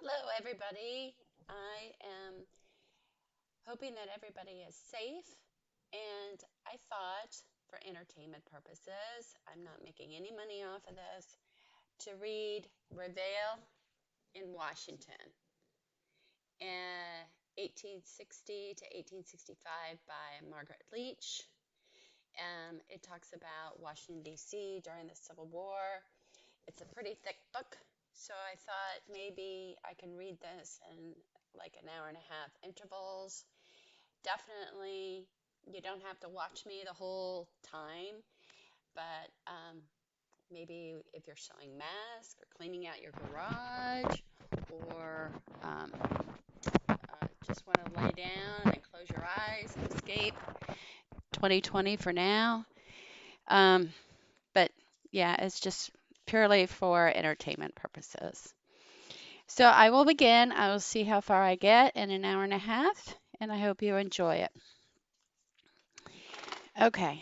Hello, everybody. I am hoping that everybody is safe. And I thought, for entertainment purposes, I'm not making any money off of this, to read Reveille in Washington, 1860 to 1865 by Margaret Leech. It talks about Washington, D.C. during the Civil War. It's a pretty thick book, so I thought maybe I can read this in like an hour and a half intervals. Definitely, you don't have to watch me the whole time, but maybe if you're sewing masks or cleaning out your garage or just want to lay down and close your eyes and escape 2020 for now. Um, but yeah, it's just purely for entertainment purposes. So I will begin. I will see how far I get in an hour and a half, and I hope you enjoy it. Okay.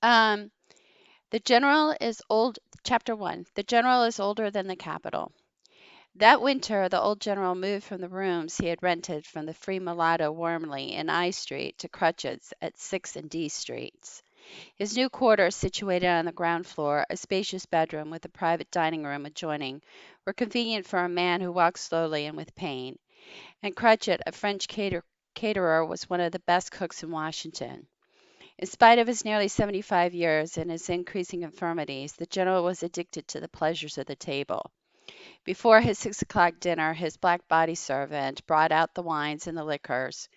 Um, the general is old. Chapter 1. The general is older than the capital. That winter, the old general moved from the rooms he had rented from the Free Mulatto Wormley in I Street to Crutchett's at 6 and D Streets. His new quarters, situated on the ground floor, a spacious bedroom with a private dining room adjoining, were convenient for a man who walked slowly and with pain. And Crutchett, a French caterer, was one of the best cooks in Washington. In spite of his nearly 75 years and his increasing infirmities, the general was addicted to the pleasures of the table. Before his 6 o'clock dinner, his black body servant brought out the wines and the liquors,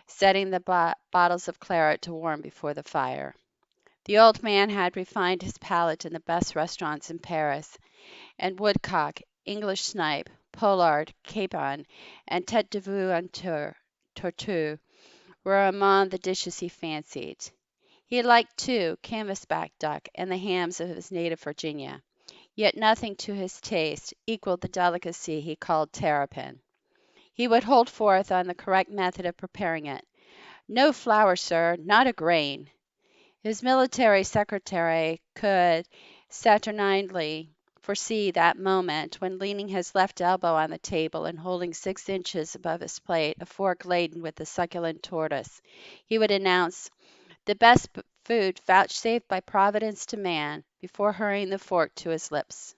setting the bottles of claret to warm before the fire. The old man had refined his palate in the best restaurants in Paris, and woodcock, English snipe, pollard, capon, and tête de veau en tortue were among the dishes he fancied. He liked, too, canvasback duck and the hams of his native Virginia, yet nothing to his taste equaled the delicacy he called terrapin. He would hold forth on the correct method of preparing it. "No flour, sir, not a grain." His military secretary could saturninely foresee that moment when, leaning his left elbow on the table and holding 6 inches above his plate a fork laden with the succulent tortoise, he would announce, "The best food vouchsafed by Providence to man," before hurrying the fork to his lips.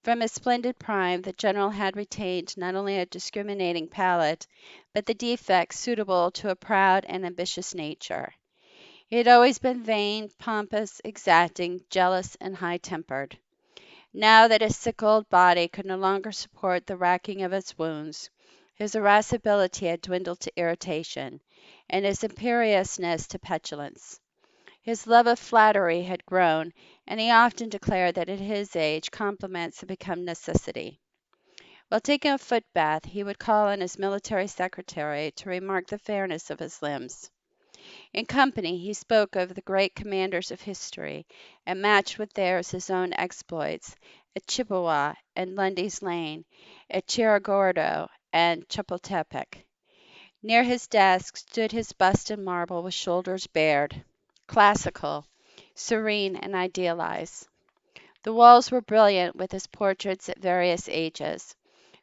From his splendid prime the general had retained not only a discriminating palate, but the defects suitable to a proud and ambitious nature. He had always been vain, pompous, exacting, jealous, and high-tempered. Now that his sick old body could no longer support the racking of its wounds, his irascibility had dwindled to irritation, and his imperiousness to petulance. His love of flattery had grown, and he often declared that at his age compliments had become necessity. While taking a foot bath, he would call on his military secretary to remark the fairness of his limbs. In company he spoke of the great commanders of history, and matched with theirs his own exploits at Chippewa and Lundy's Lane, at Cerro Gordo and Chapultepec. Near his desk stood his bust in marble with shoulders bared, classical, serene, and idealized. The walls were brilliant with his portraits at various ages,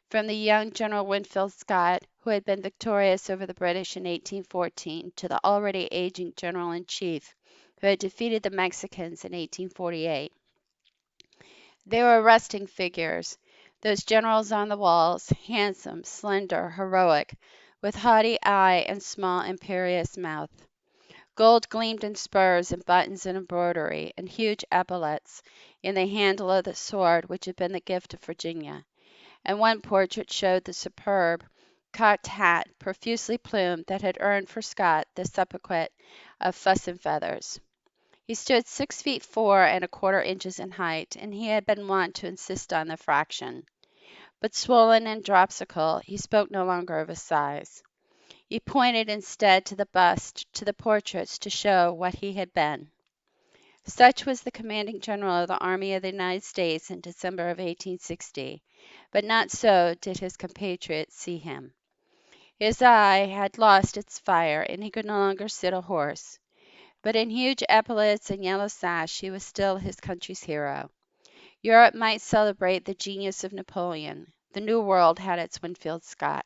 from the young General Winfield Scott, who had been victorious over the British in 1814, to the already aging General in Chief, who had defeated the Mexicans in 1848. They were arresting figures, those generals on the walls, handsome, slender, heroic, with haughty eye and small imperious mouth. Gold gleamed in spurs and buttons and embroidery, and huge epaulets in the handle of the sword which had been the gift of Virginia, and one portrait showed the superb cocked hat, profusely plumed, that had earned for Scott the sobriquet of Fuss and Feathers. He stood 6 feet 4¼ inches in height, and he had been wont to insist on the fraction. But swollen and dropsical, he spoke no longer of his size. He pointed instead to the bust, to the portraits, to show what he had been. Such was the commanding general of the Army of the United States in December of 1860, but not so did his compatriots see him. His eye had lost its fire, and he could no longer sit a horse. But in huge epaulets and yellow sash he was still his country's hero. Europe might celebrate the genius of Napoleon, The New World had its Winfield Scott.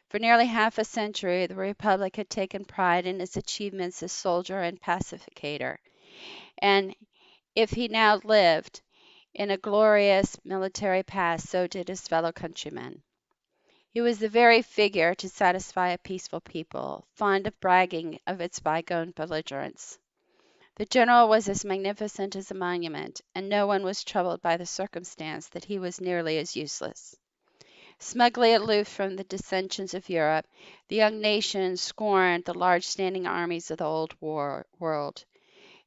For nearly half a century, the Republic had taken pride in its achievements as soldier and pacificator, and if he now lived in a glorious military past, so did his fellow countrymen. He was the very figure to satisfy a peaceful people, fond of bragging of its bygone belligerents. The general was as magnificent as a monument, and no one was troubled by the circumstance that he was nearly as useless. Smugly aloof from the dissensions of Europe, the young nation scorned the large standing armies of the old world.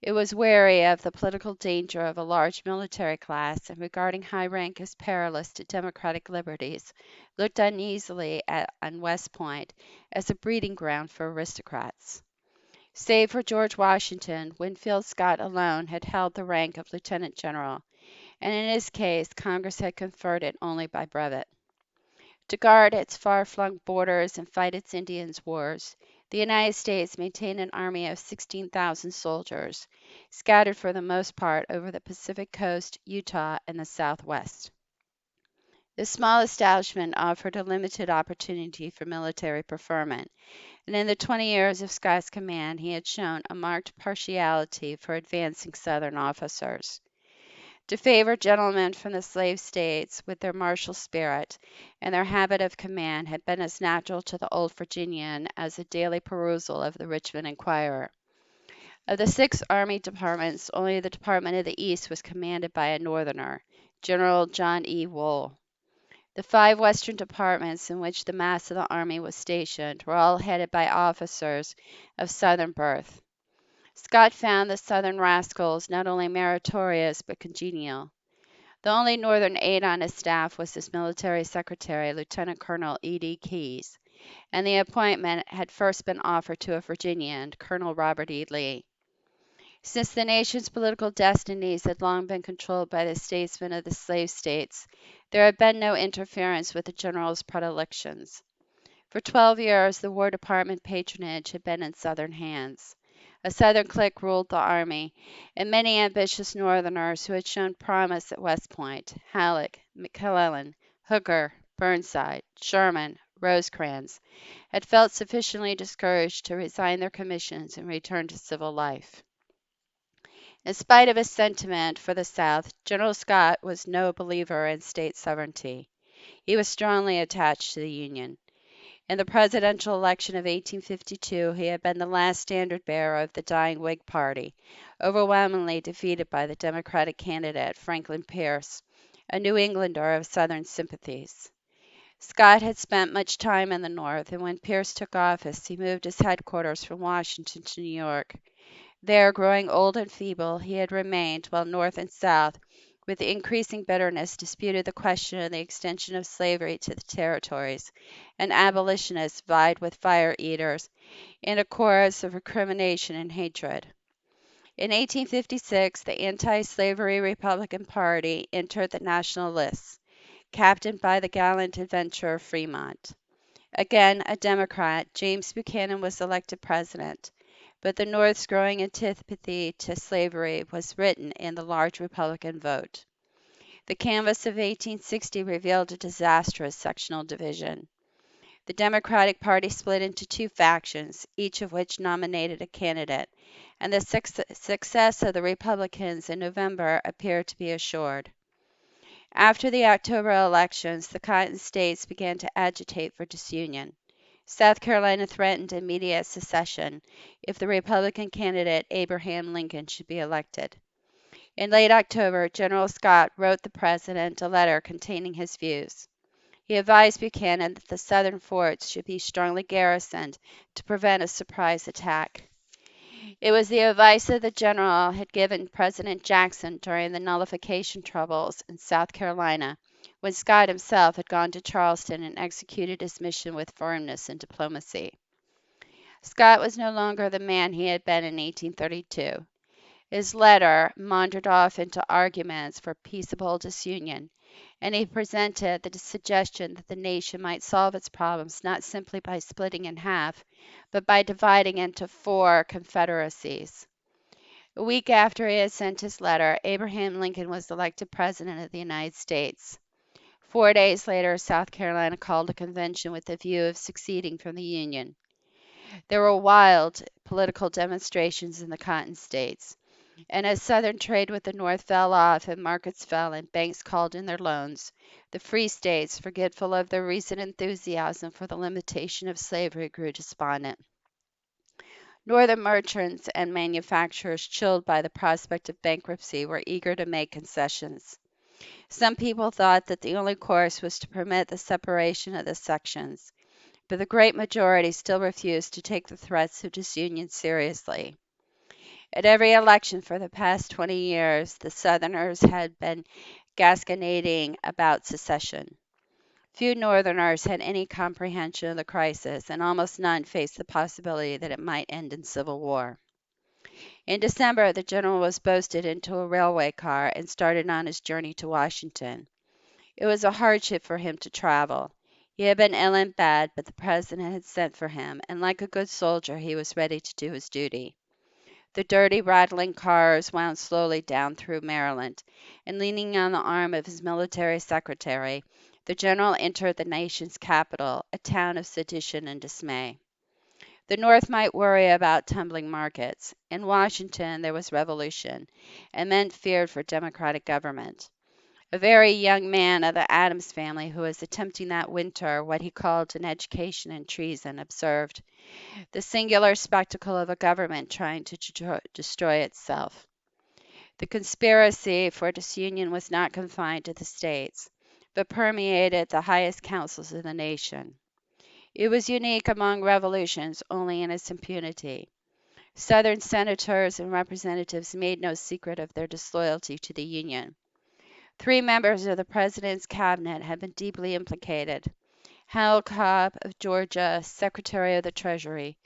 It was wary of the political danger of a large military class, and regarding high rank as perilous to democratic liberties, looked uneasily on West Point as a breeding ground for aristocrats. Save for George Washington, Winfield Scott alone had held the rank of lieutenant general, and in his case Congress had conferred it only by brevet. To guard its far-flung borders and fight its Indian wars, the United States maintained an army of 16,000 soldiers, scattered for the most part over the Pacific coast, Utah, and the Southwest. This small establishment offered a limited opportunity for military preferment, and in the 20 years of Scott's command he had shown a marked partiality for advancing Southern officers. To favor gentlemen from the slave states with their martial spirit and their habit of command had been as natural to the old Virginian as the daily perusal of the Richmond Enquirer. Of the 6 army departments, only the Department of the East was commanded by a Northerner, General John E. Wool. The 5 western departments in which the mass of the army was stationed were all headed by officers of Southern birth. Scott found the Southern rascals not only meritorious but congenial. The only Northern aide on his staff was his military secretary, Lieutenant Colonel E.D. Keyes, and the appointment had first been offered to a Virginian, Colonel Robert E. Lee. Since the nation's political destinies had long been controlled by the statesmen of the slave states, there had been no interference with the general's predilections. For 12 years the War Department patronage had been in Southern hands. A Southern clique ruled the army, and many ambitious Northerners who had shown promise at West Point, Halleck, McClellan, Hooker, Burnside, Sherman, Rosecrans, had felt sufficiently discouraged to resign their commissions and return to civil life. In spite of his sentiment for the South, General Scott was no believer in state sovereignty. He was strongly attached to the Union. In the presidential election of 1852 he had been the last standard-bearer of the dying Whig party, overwhelmingly defeated by the Democratic candidate, Franklin Pierce, a New Englander of Southern sympathies. Scott had spent much time in the North, and when Pierce took office he moved his headquarters from Washington to New York. There, growing old and feeble, he had remained, while North and South, with increasing bitterness, disputed the question of the extension of slavery to the territories, and abolitionists vied with fire eaters in a chorus of recrimination and hatred. In 1856 the anti-slavery Republican Party entered the national lists, captained by the gallant adventurer Fremont. Again a Democrat, James Buchanan was elected president, but the North's growing antipathy to slavery was written in the large Republican vote. The canvass of 1860 revealed a disastrous sectional division. The Democratic Party split into 2 factions, each of which nominated a candidate, and the success of the Republicans in November appeared to be assured. After the October elections, the Cotton States began to agitate for disunion. South Carolina threatened immediate secession if the Republican candidate Abraham Lincoln should be elected. In late October, General Scott wrote the President a letter containing his views. He advised Buchanan that the Southern forts should be strongly garrisoned to prevent a surprise attack. It was the advice that the general had given President Jackson during the nullification troubles in South Carolina, when Scott himself had gone to Charleston and executed his mission with firmness and diplomacy. Scott was no longer the man he had been in 1832. His letter maundered off into arguments for peaceable disunion, and he presented the suggestion that the nation might solve its problems not simply by splitting in half, but by dividing into 4 confederacies. A week after he had sent his letter, Abraham Lincoln was elected President of the United States. 4 days later, South Carolina called a convention with the view of seceding from the Union. There were wild political demonstrations in the Cotton States, and as Southern trade with the North fell off and markets fell and banks called in their loans, the free states, forgetful of their recent enthusiasm for the limitation of slavery, grew despondent. Northern merchants and manufacturers, chilled by the prospect of bankruptcy, were eager to make concessions. Some people thought that the only course was to permit the separation of the sections, but the great majority still refused to take the threats of disunion seriously. At every election for the past 20 years, the Southerners had been gasconading about secession. Few Northerners had any comprehension of the crisis, and almost none faced the possibility that it might end in civil war. In December, the general was boasted into a railway car and started on his journey to Washington. It was a hardship for him to travel. He had been ill and bad, but the president had sent for him, and like a good soldier, he was ready to do his duty. The dirty, rattling cars wound slowly down through Maryland, and leaning on the arm of his military secretary, the general entered the nation's capital, a town of sedition and dismay. The North might worry about tumbling markets. In Washington there was revolution, and men feared for democratic government. A very young man of the Adams family, who was attempting that winter what he called an education in treason, observed, "The singular spectacle of a government trying to destroy itself." The conspiracy for disunion was not confined to the states, but permeated the highest councils of the nation. It was unique among revolutions only in its impunity. Southern senators and representatives made no secret of their disloyalty to the Union. 3 members of the President's cabinet had been deeply implicated: Hal Cobb of Georgia, Secretary of the Treasury;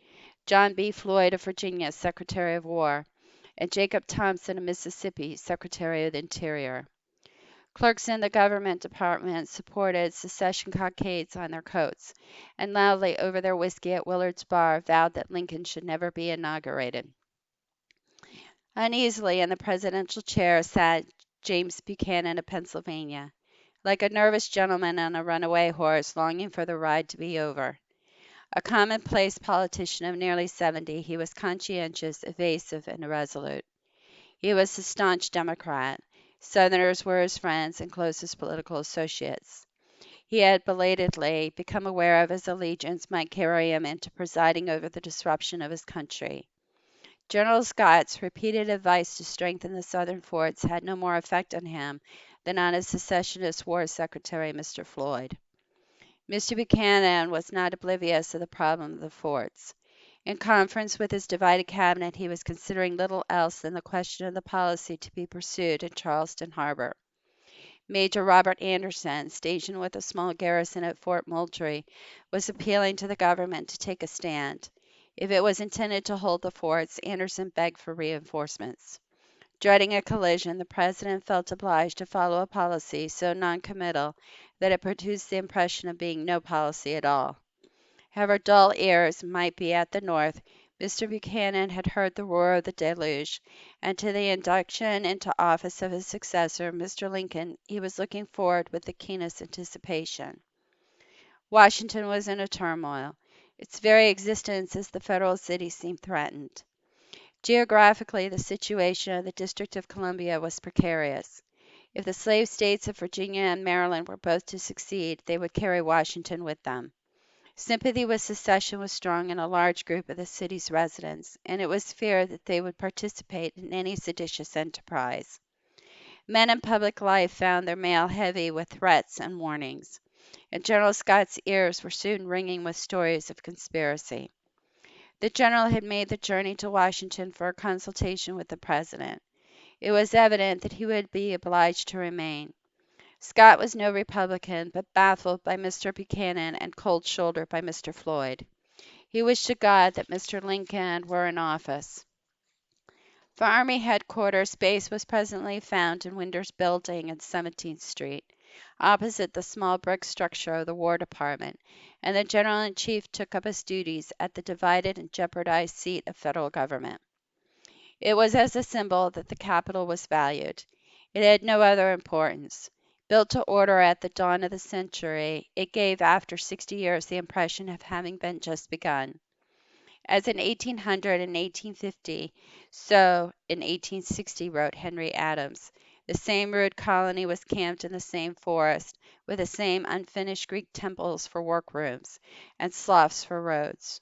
John B. Floyd of Virginia, Secretary of War; and Jacob Thompson of Mississippi, Secretary of the Interior. Clerks in the government department supported secession cockades on their coats, and loudly over their whiskey at Willard's bar vowed that Lincoln should never be inaugurated. Uneasily in the presidential chair sat James Buchanan of Pennsylvania, like a nervous gentleman on a runaway horse longing for the ride to be over. A commonplace politician of nearly 70, he was conscientious, evasive, and irresolute. He was a staunch Democrat. Southerners were his friends and closest political associates. He had belatedly become aware of his allegiance might carry him into presiding over the disruption of his country. General Scott's repeated advice to strengthen the Southern forts had no more effect on him than on his secessionist war secretary, Mr. Floyd. Mr. Buchanan was not oblivious of the problem of the forts. In conference with his divided cabinet, he was considering little else than the question of the policy to be pursued in Charleston harbor. Major Robert Anderson, stationed with a small garrison at Fort Moultrie, was appealing to the government to take a stand. If it was intended to hold the forts, Anderson begged for reinforcements. Dreading a collision, the president felt obliged to follow a policy so noncommittal that it produced the impression of being no policy at all. However dull ears might be at the North, Mr. Buchanan had heard the roar of the deluge, and to the induction into office of his successor, Mr. Lincoln, he was looking forward with the keenest anticipation. Washington was in a turmoil. Its very existence as the federal city seemed threatened. Geographically, the situation of the District of Columbia was precarious. If the slave states of Virginia and Maryland were both to succeed, they would carry Washington with them. Sympathy with secession was strong in a large group of the city's residents, and it was feared that they would participate in any seditious enterprise. Men in public life found their mail heavy with threats and warnings, and General Scott's ears were soon ringing with stories of conspiracy. The general had made the journey to Washington for a consultation with the president. It was evident that he would be obliged to remain. Scott was no Republican, but baffled by Mr. Buchanan and cold-shouldered by Mr. Floyd. He wished to God that Mr. Lincoln were in office. For Army headquarters, space was presently found in Winder's building in 17th Street, opposite the small brick structure of the War Department, and the General in Chief took up his duties at the divided and jeopardized seat of federal government. It was as a symbol that the Capitol was valued. It had no other importance. Built to order at the dawn of the century, it gave after 60 years the impression of having been just begun. As in 1800 and 1850, so in 1860, wrote Henry Adams. The same rude colony was camped in the same forest, with the same unfinished Greek temples for workrooms, and sloughs for roads.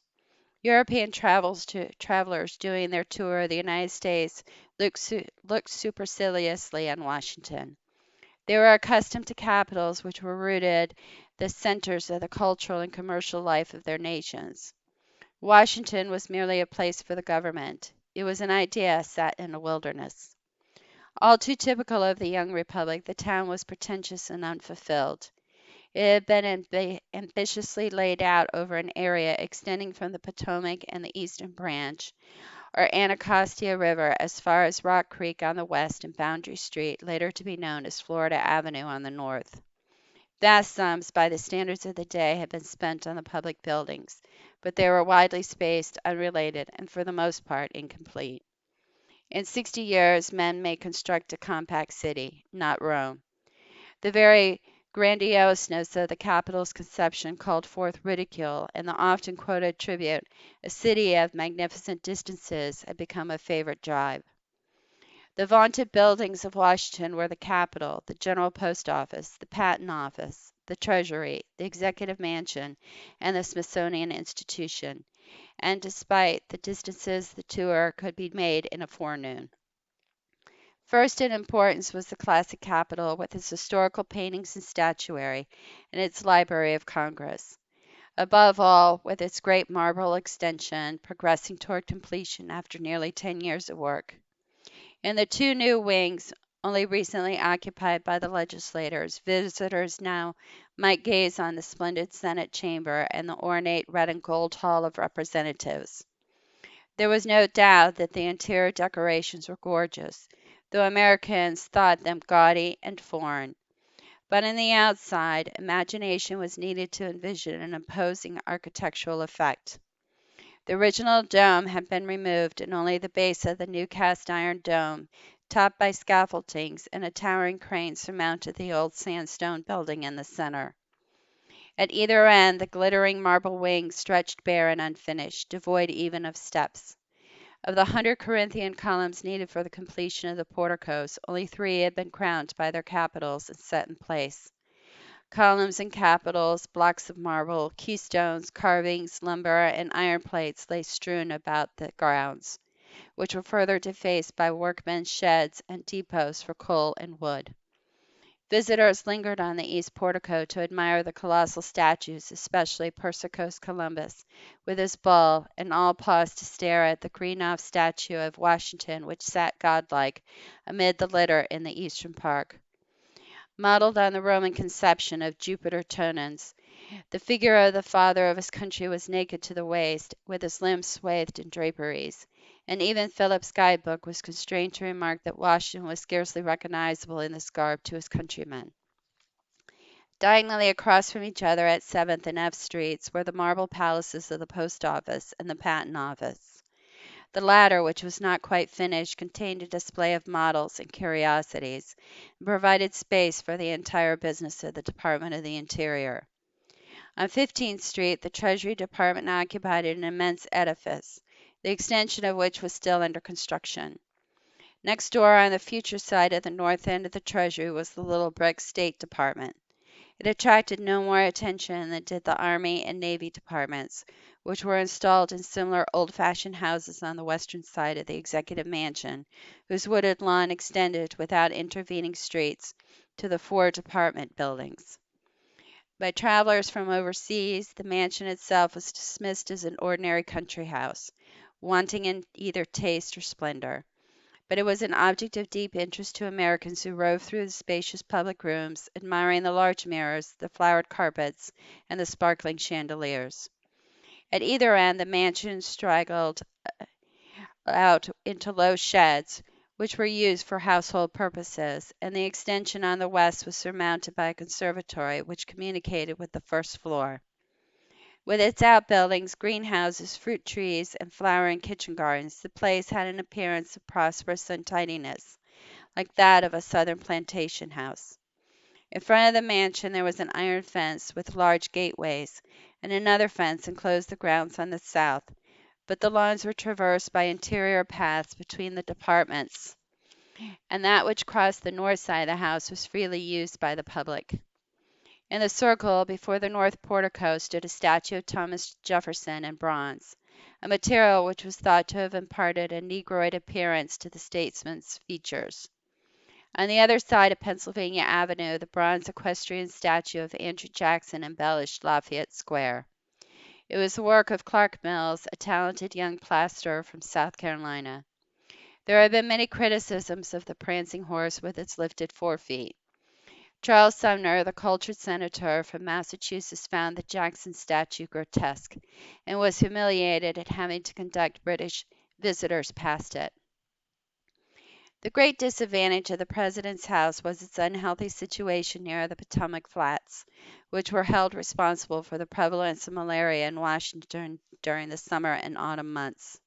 European travelers doing their tour of the United States looked superciliously on Washington. They were accustomed to capitals which were rooted the centers of the cultural and commercial life of their nations. Washington was merely a place for the government. It was an idea set in a wilderness. All too typical of the young republic, the town was pretentious and unfulfilled. It had been ambitiously laid out over an area extending from the Potomac and the Eastern Branch, or Anacostia River, as far as Rock Creek on the west and Boundary Street, later to be known as Florida Avenue, on the north. Vast sums, by the standards of the day, had been spent on the public buildings, but they were widely spaced, unrelated, and for the most part incomplete. In 60 years, men may construct a compact city, not Rome. The very grandioseness of the capital's conception called forth ridicule, and the often quoted tribute, "A city of magnificent distances," had become a favorite jibe. The vaunted buildings of Washington were the Capitol, the General Post Office, the Patent Office, the Treasury, the Executive Mansion, and the Smithsonian Institution, and despite the distances the tour could be made in a forenoon. First in importance was the classic Capitol, with its historical paintings and statuary, and its Library of Congress. Above all, with its great marble extension, progressing toward completion after nearly 10 years of work. In the two new wings, only recently occupied by the legislators, visitors now might gaze on the splendid Senate chamber and the ornate red and gold Hall of Representatives. There was no doubt that the interior decorations were gorgeous, though Americans thought them gaudy and foreign. But on the outside, imagination was needed to envision an imposing architectural effect. The original dome had been removed, and only the base of the new cast iron dome, topped by scaffoldings, and a towering crane surmounted the old sandstone building in the center. At either end, the glittering marble wings stretched bare and unfinished, devoid even of steps. Of the 100 Corinthian columns needed for the completion of the porticos, only 3 had been crowned by their capitals and set in place. Columns and capitals, blocks of marble, keystones, carvings, lumber, and iron plates lay strewn about the grounds, which were further defaced by workmen's sheds and depots for coal and wood. Visitors lingered on the east portico to admire the colossal statues, especially Persicos Columbus, with his bull, and all paused to stare at the Greenough statue of Washington, which sat godlike amid the litter in the eastern park. Modeled on the Roman conception of Jupiter Tonans, the figure of the father of his country was naked to the waist, with his limbs swathed in draperies, and even Philip's guidebook was constrained to remark that Washington was scarcely recognizable in this garb to his countrymen. Diagonally across from each other at 7th and F Streets were the marble palaces of the Post Office and the Patent Office. The latter, which was not quite finished, contained a display of models and curiosities, and provided space for the entire business of the Department of the Interior. On 15th Street, the Treasury Department occupied an immense edifice, the extension of which was still under construction. Next door, on the future side of the north end of the Treasury, was the little brick State Department. It attracted no more attention than did the Army and Navy departments, which were installed in similar old-fashioned houses on the western side of the Executive Mansion, whose wooded lawn extended without intervening streets to the 4 department buildings. By travelers from overseas, the mansion itself was dismissed as an ordinary country house, wanting in either taste or splendor. But it was an object of deep interest to Americans who roved through the spacious public rooms, admiring the large mirrors, the flowered carpets, and the sparkling chandeliers. At either end, the mansion straggled out into low sheds, which were used for household purposes, and the extension on the west was surmounted by a conservatory which communicated with the first floor. With its outbuildings, greenhouses, fruit trees, and flowering kitchen gardens, the place had an appearance of prosperous untidiness, like that of a southern plantation house. In front of the mansion there was an iron fence with large gateways, and another fence enclosed the grounds on the south, but the lawns were traversed by interior paths between the departments, and that which crossed the north side of the house was freely used by the public. In the circle before the north portico stood a statue of Thomas Jefferson in bronze, a material which was thought to have imparted a negroid appearance to the statesman's features. On the other side of Pennsylvania Avenue, the bronze equestrian statue of Andrew Jackson embellished Lafayette Square. It was the work of Clark Mills, a talented young plasterer from South Carolina. There have been many criticisms of the prancing horse with its lifted forefeet. Charles Sumner, the cultured senator from Massachusetts, found the Jackson statue grotesque, and was humiliated at having to conduct British visitors past it. The great disadvantage of the President's house was its unhealthy situation near the Potomac Flats, which were held responsible for the prevalence of malaria in Washington during the summer and autumn months.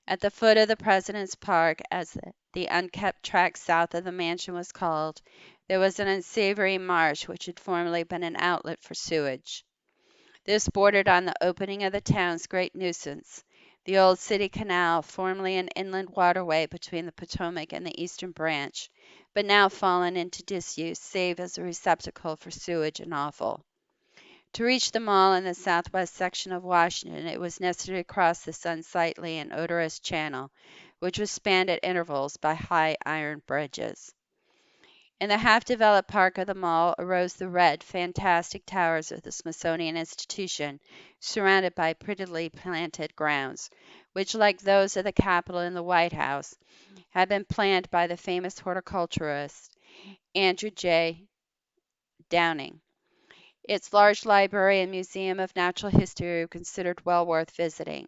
At the foot of the President's Park, as the unkept tract south of the mansion was called, there was an unsavory marsh which had formerly been an outlet for sewage. This bordered on the opening of the town's great nuisance, the old city canal, formerly an inland waterway between the Potomac and the eastern branch, but now fallen into disuse save as a receptacle for sewage and offal. To reach the mall in the southwest section of Washington, it was necessary to cross this unsightly and odorous channel, which was spanned at intervals by high iron bridges. In the half-developed park of the mall arose the red, fantastic towers of the Smithsonian Institution, surrounded by prettily planted grounds, which, like those of the Capitol and the White House, had been planned by the famous horticulturist Andrew J. Downing. Its large library and museum of natural history were considered well worth visiting.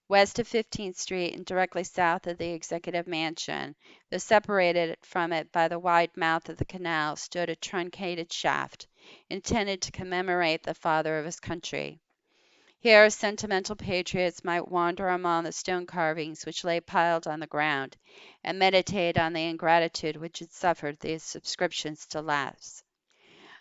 West of 15th Street and directly south of the Executive Mansion, though separated from it by the wide mouth of the canal, stood a truncated shaft, intended to commemorate the father of his country. Here sentimental patriots might wander among the stone carvings which lay piled on the ground, and meditate on the ingratitude which had suffered these subscriptions to lapse.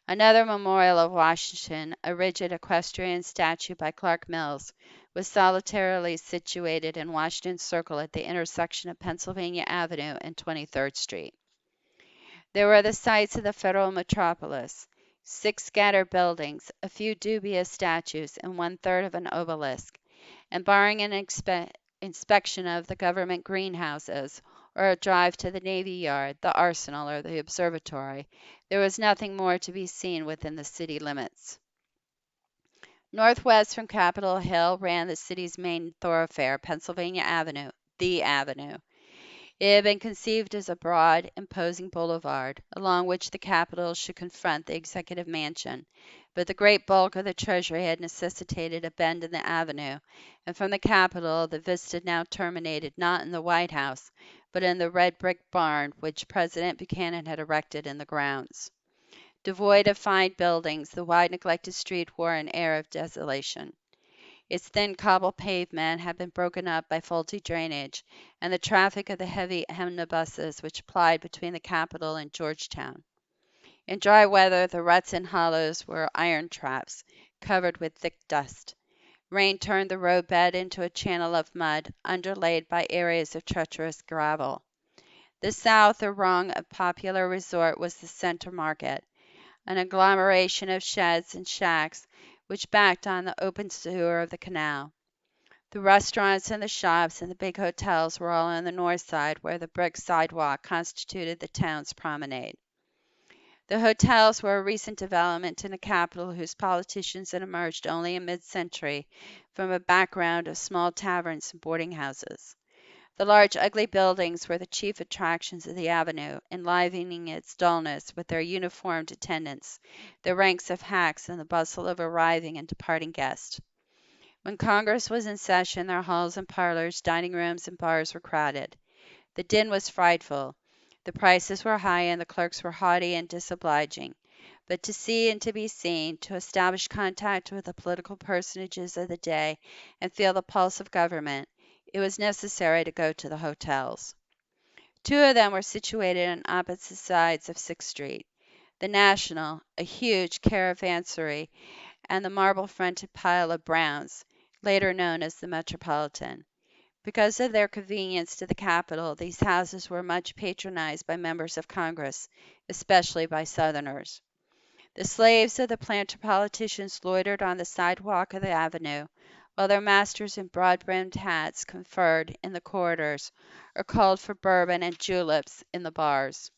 Another memorial of Washington, a rigid equestrian statue by Clark Mills, was solitarily situated in Washington Circle at the intersection of Pennsylvania Avenue and 23rd Street. There were the sights of the federal metropolis: 6 scattered buildings, a few dubious statues, and one-third of an obelisk, and barring an inspection of the government greenhouses, or a drive to the Navy Yard, the Arsenal, or the Observatory, there was nothing more to be seen within the city limits. Northwest from Capitol Hill ran the city's main thoroughfare, Pennsylvania Avenue, the Avenue. It had been conceived as a broad, imposing boulevard, along which the Capitol should confront the Executive Mansion, but the great bulk of the Treasury had necessitated a bend in the avenue, and from the Capitol the vista now terminated not in the White House, but in the red brick barn which President Buchanan had erected in the grounds. Devoid of fine buildings, the wide neglected street wore an air of desolation. Its thin cobble pavement had been broken up by faulty drainage, and the traffic of the heavy omnibuses which plied between the Capitol and Georgetown. In dry weather the ruts and hollows were iron traps, covered with thick dust. Rain turned the roadbed into a channel of mud, underlaid by areas of treacherous gravel. The south or rung of popular resort was the Center Market, an agglomeration of sheds and shacks which backed on the open sewer of the canal. The restaurants and the shops and the big hotels were all on the north side, where the brick sidewalk constituted the town's promenade. The hotels were a recent development in a capital whose politicians had emerged only in mid-century from a background of small taverns and boarding houses. The large, ugly buildings were the chief attractions of the avenue, enlivening its dullness with their uniformed attendants, the ranks of hacks, and the bustle of arriving and departing guests. When Congress was in session, their halls and parlors, dining rooms, and bars were crowded. The din was frightful. The prices were high, and the clerks were haughty and disobliging. But to see and to be seen, to establish contact with the political personages of the day, and feel the pulse of government, it was necessary to go to the hotels. 2 of them were situated on opposite sides of Sixth Street. the National, a huge caravansary, and the marble-fronted pile of Browns, later known as the Metropolitan. Because of their convenience to the capital, these houses were much patronized by members of Congress, especially by Southerners. The slaves of the planter politicians loitered on the sidewalk of the avenue, while their masters in broad-brimmed hats conferred in the corridors or called for bourbon and juleps in the bars.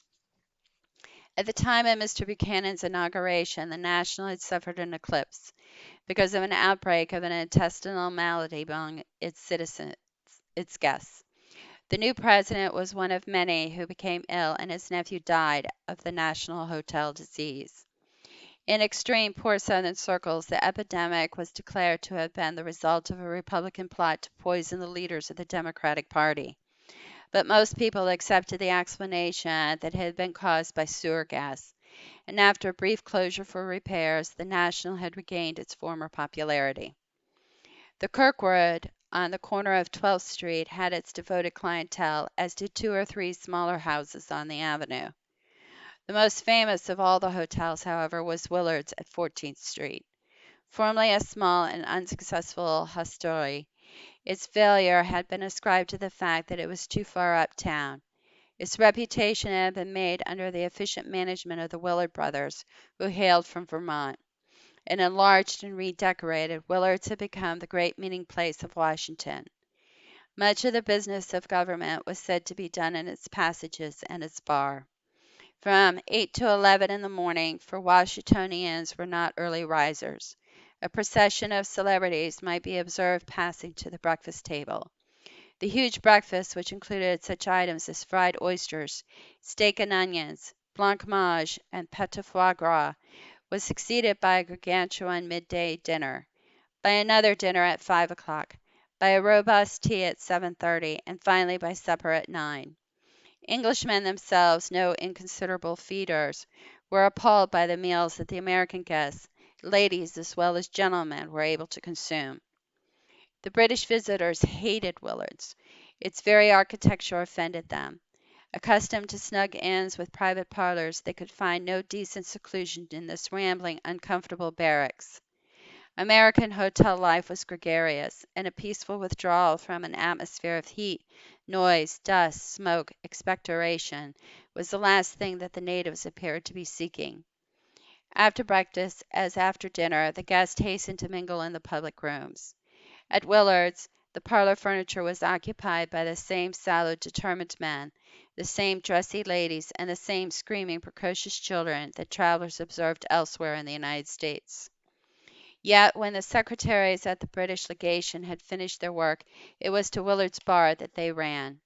At the time of Mr. Buchanan's inauguration, the National had suffered an eclipse because of an outbreak of an intestinal malady among its citizens, its guests. The new president was one of many who became ill, and his nephew died of the National Hotel disease. In extreme poor Southern circles, the epidemic was declared to have been the result of a Republican plot to poison the leaders of the Democratic Party. But most people accepted the explanation that it had been caused by sewer gas, and after a brief closure for repairs, the National had regained its former popularity. The Kirkwood on the corner of 12th Street had its devoted clientele, as did two or three smaller houses on the avenue. The most famous of all the hotels, however, was Willard's at 14th Street. Formerly a small and unsuccessful hostelry, its failure had been ascribed to the fact that it was too far uptown. Its reputation had been made under the efficient management of the Willard brothers, who hailed from Vermont. And enlarged and redecorated, Willard's had become the great meeting place of Washington. Much of the business of government was said to be done in its passages and its bar. From 8 to 11 in the morning, for Washingtonians were not early risers, a procession of celebrities might be observed passing to the breakfast table. The huge breakfast, which included such items as fried oysters, steak and onions, blancmange, and pâte de foie gras, was succeeded by a gargantuan midday dinner, by another dinner at 5 o'clock, by a robust tea at 7:30, and finally by supper at 9. Englishmen themselves, no inconsiderable feeders, were appalled by the meals that the American guests, ladies as well as gentlemen, were able to consume. The British visitors hated Willard's. Its very architecture offended them. Accustomed to snug inns with private parlors, they could find no decent seclusion in this rambling, uncomfortable barracks. American hotel life was gregarious, and a peaceful withdrawal from an atmosphere of heat, noise, dust, smoke, expectoration was the last thing that the natives appeared to be seeking. After breakfast, as after dinner, the guests hastened to mingle in the public rooms. At Willard's, the parlor furniture was occupied by the same sallow, determined men, the same dressy ladies, and the same screaming, precocious children that travelers observed elsewhere in the United States. Yet when the secretaries at the British legation had finished their work, it was to Willard's bar that they ran.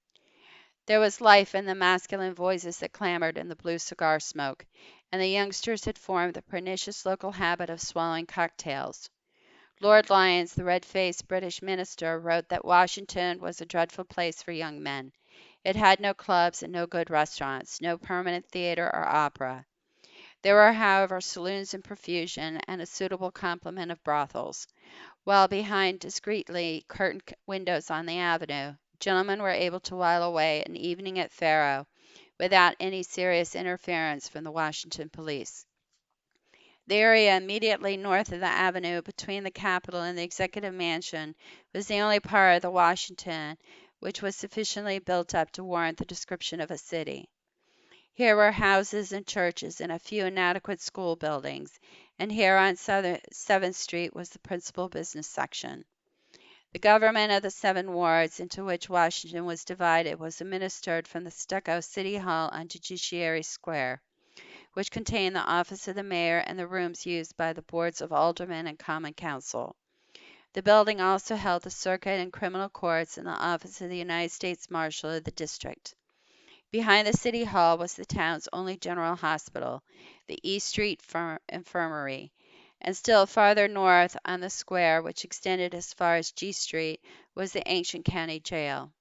There was life in the masculine voices that clamored in the blue cigar smoke, and the youngsters had formed the pernicious local habit of swallowing cocktails. Lord Lyons, the red-faced British minister, wrote that Washington was a dreadful place for young men. It had no clubs and no good restaurants, no permanent theater or opera. There were, however, saloons in profusion, and a suitable complement of brothels, while behind discreetly curtained windows on the avenue, gentlemen were able to while away an evening at faro without any serious interference from the Washington police. The area immediately north of the avenue between the Capitol and the Executive Mansion was the only part of the Washington which was sufficiently built up to warrant the description of a city. Here were houses and churches and a few inadequate school buildings, and here on 7th Street was the principal business section. The government of the 7 wards into which Washington was divided was administered from the stucco City Hall on Judiciary Square, which contained the office of the mayor and the rooms used by the boards of aldermen and common council. The building also held the circuit and criminal courts and the office of the United States Marshal of the district. Behind the City Hall was the town's only general hospital, the East Street Infirmary, and still farther north on the square, which extended as far as G Street, was the ancient county jail.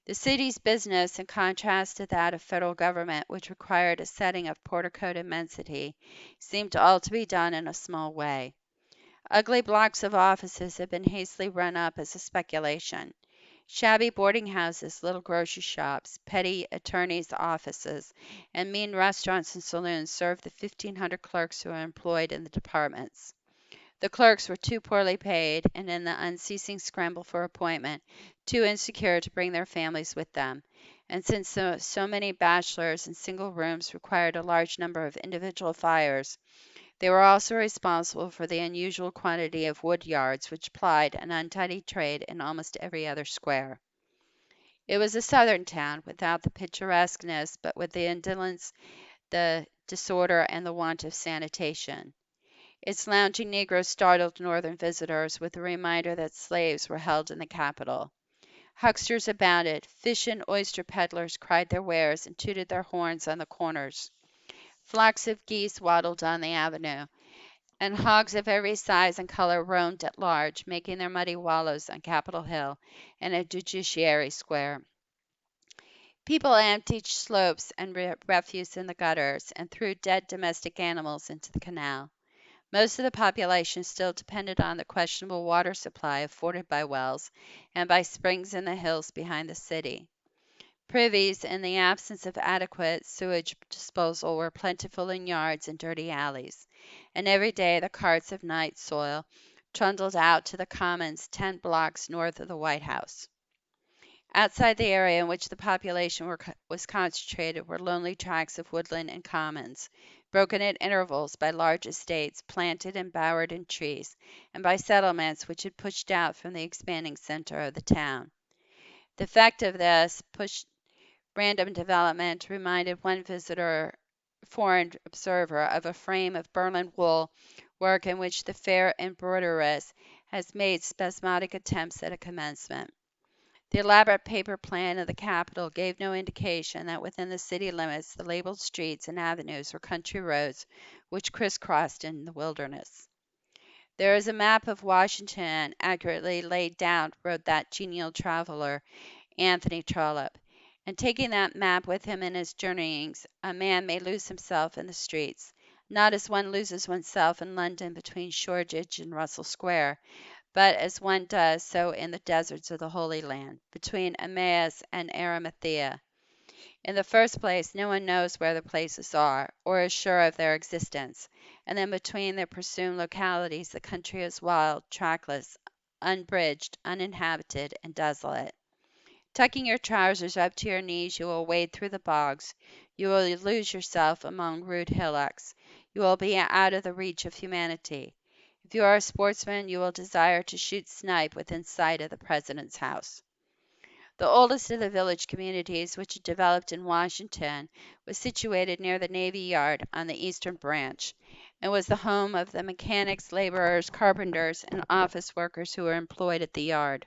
The city's business, in contrast to that of federal government, which required a setting of porticoed immensity, seemed all to be done in a small way. Ugly blocks of offices had been hastily run up as a speculation. Shabby boarding houses, little grocery shops, petty attorneys' offices, and mean restaurants and saloons served the 1,500 clerks who were employed in the departments. The clerks were too poorly paid, and in the unceasing scramble for appointment, too insecure to bring their families with them. And since so many bachelors and single rooms required a large number of individual fires, they were also responsible for the unusual quantity of wood yards which plied an untidy trade in almost every other square. It was a southern town, without the picturesqueness, but with the indolence, the disorder, and the want of sanitation. Its lounging negroes startled northern visitors with the reminder that slaves were held in the capital. Hucksters abounded, fish and oyster peddlers cried their wares and tooted their horns on the corners. Flocks of geese waddled down the avenue, and hogs of every size and color roamed at large, making their muddy wallows on Capitol Hill and at Judiciary Square. People emptied slopes and refuse in the gutters, and threw dead domestic animals into the canal. Most of the population still depended on the questionable water supply afforded by wells and by springs in the hills behind the city. Privies, in the absence of adequate sewage disposal, were plentiful in yards and dirty alleys, and every day the carts of night soil trundled out to the commons 10 blocks north of the White House. Outside the area in which the population was concentrated were lonely tracts of woodland and commons, broken at intervals by large estates planted and bowered in trees, and by settlements which had pushed out from the expanding center of the town. The effect of this random development reminded one foreign observer, of a frame of Berlin wool work in which the fair embroideress has made spasmodic attempts at a commencement. The elaborate paper plan of the capital gave no indication that within the city limits the labeled streets and avenues were country roads which crisscrossed in the wilderness. "There is a map of Washington accurately laid down," wrote that genial traveler, Anthony Trollope, "and taking that map with him in his journeyings, a man may lose himself in the streets, not as one loses oneself in London between Shoreditch and Russell Square, but as one does so in the deserts of the Holy Land, between Emmaus and Arimathea. In the first place, no one knows where the places are, or is sure of their existence, and then between their presumed localities the country is wild, trackless, unbridged, uninhabited, and desolate. Tucking your trousers up to your knees, you will wade through the bogs, you will lose yourself among rude hillocks, you will be out of the reach of humanity. If you are a sportsman, you will desire to shoot snipe within sight of the President's house." The oldest of the village communities which had developed in Washington was situated near the Navy Yard on the Eastern Branch, and was the home of the mechanics, laborers, carpenters, and office workers who were employed at the yard.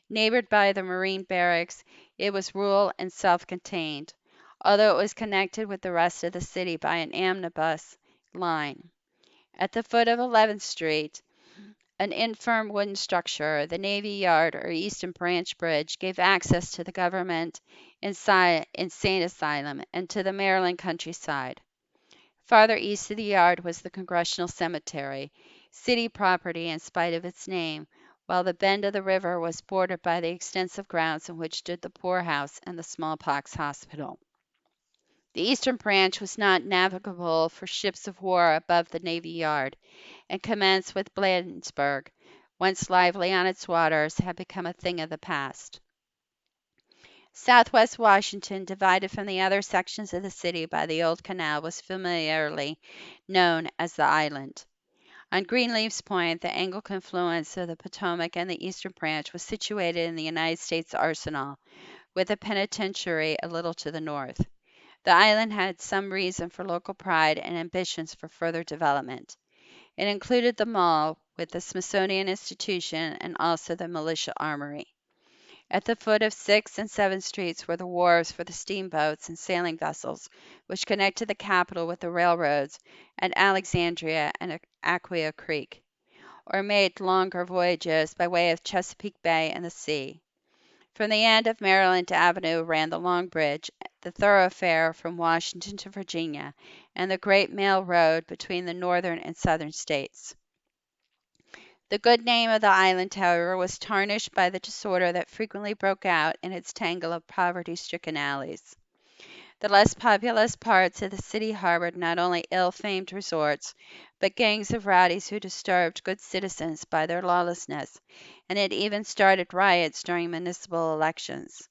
Neighbored by the Marine Barracks, it was rural and self-contained, although it was connected with the rest of the city by an omnibus line. At the foot of 11th Street, an infirm wooden structure, the Navy Yard or Eastern Branch Bridge, gave access to the Government Insane Asylum and to the Maryland countryside. Farther east of the yard was the Congressional Cemetery, city property in spite of its name, while the bend of the river was bordered by the extensive grounds in which stood the poorhouse and the smallpox hospital. The Eastern Branch was not navigable for ships of war above the Navy Yard, and commenced with Bladensburg, once lively on its waters, had become a thing of the past. Southwest Washington, divided from the other sections of the city by the old canal, was familiarly known as the Island. On Greenleaf's Point, the angle confluence of the Potomac and the Eastern Branch was situated in the United States Arsenal, with a penitentiary a little to the north. The island had some reason for local pride and ambitions for further development. It included the mall, with the Smithsonian Institution, and also the militia armory. At the foot of 6th and 7th Streets were the wharves for the steamboats and sailing vessels which connected the capital with the railroads at Alexandria and Aquia Creek, or made longer voyages by way of Chesapeake Bay and the sea. From the end of Maryland Avenue ran the Long Bridge, the thoroughfare from Washington to Virginia, and the great mail road between the northern and southern states. The good name of the island, however, was tarnished by the disorder that frequently broke out in its tangle of poverty-stricken alleys. The less populous parts of the city harbored not only ill-famed resorts, but gangs of rowdies who disturbed good citizens by their lawlessness, and had even started riots during municipal elections.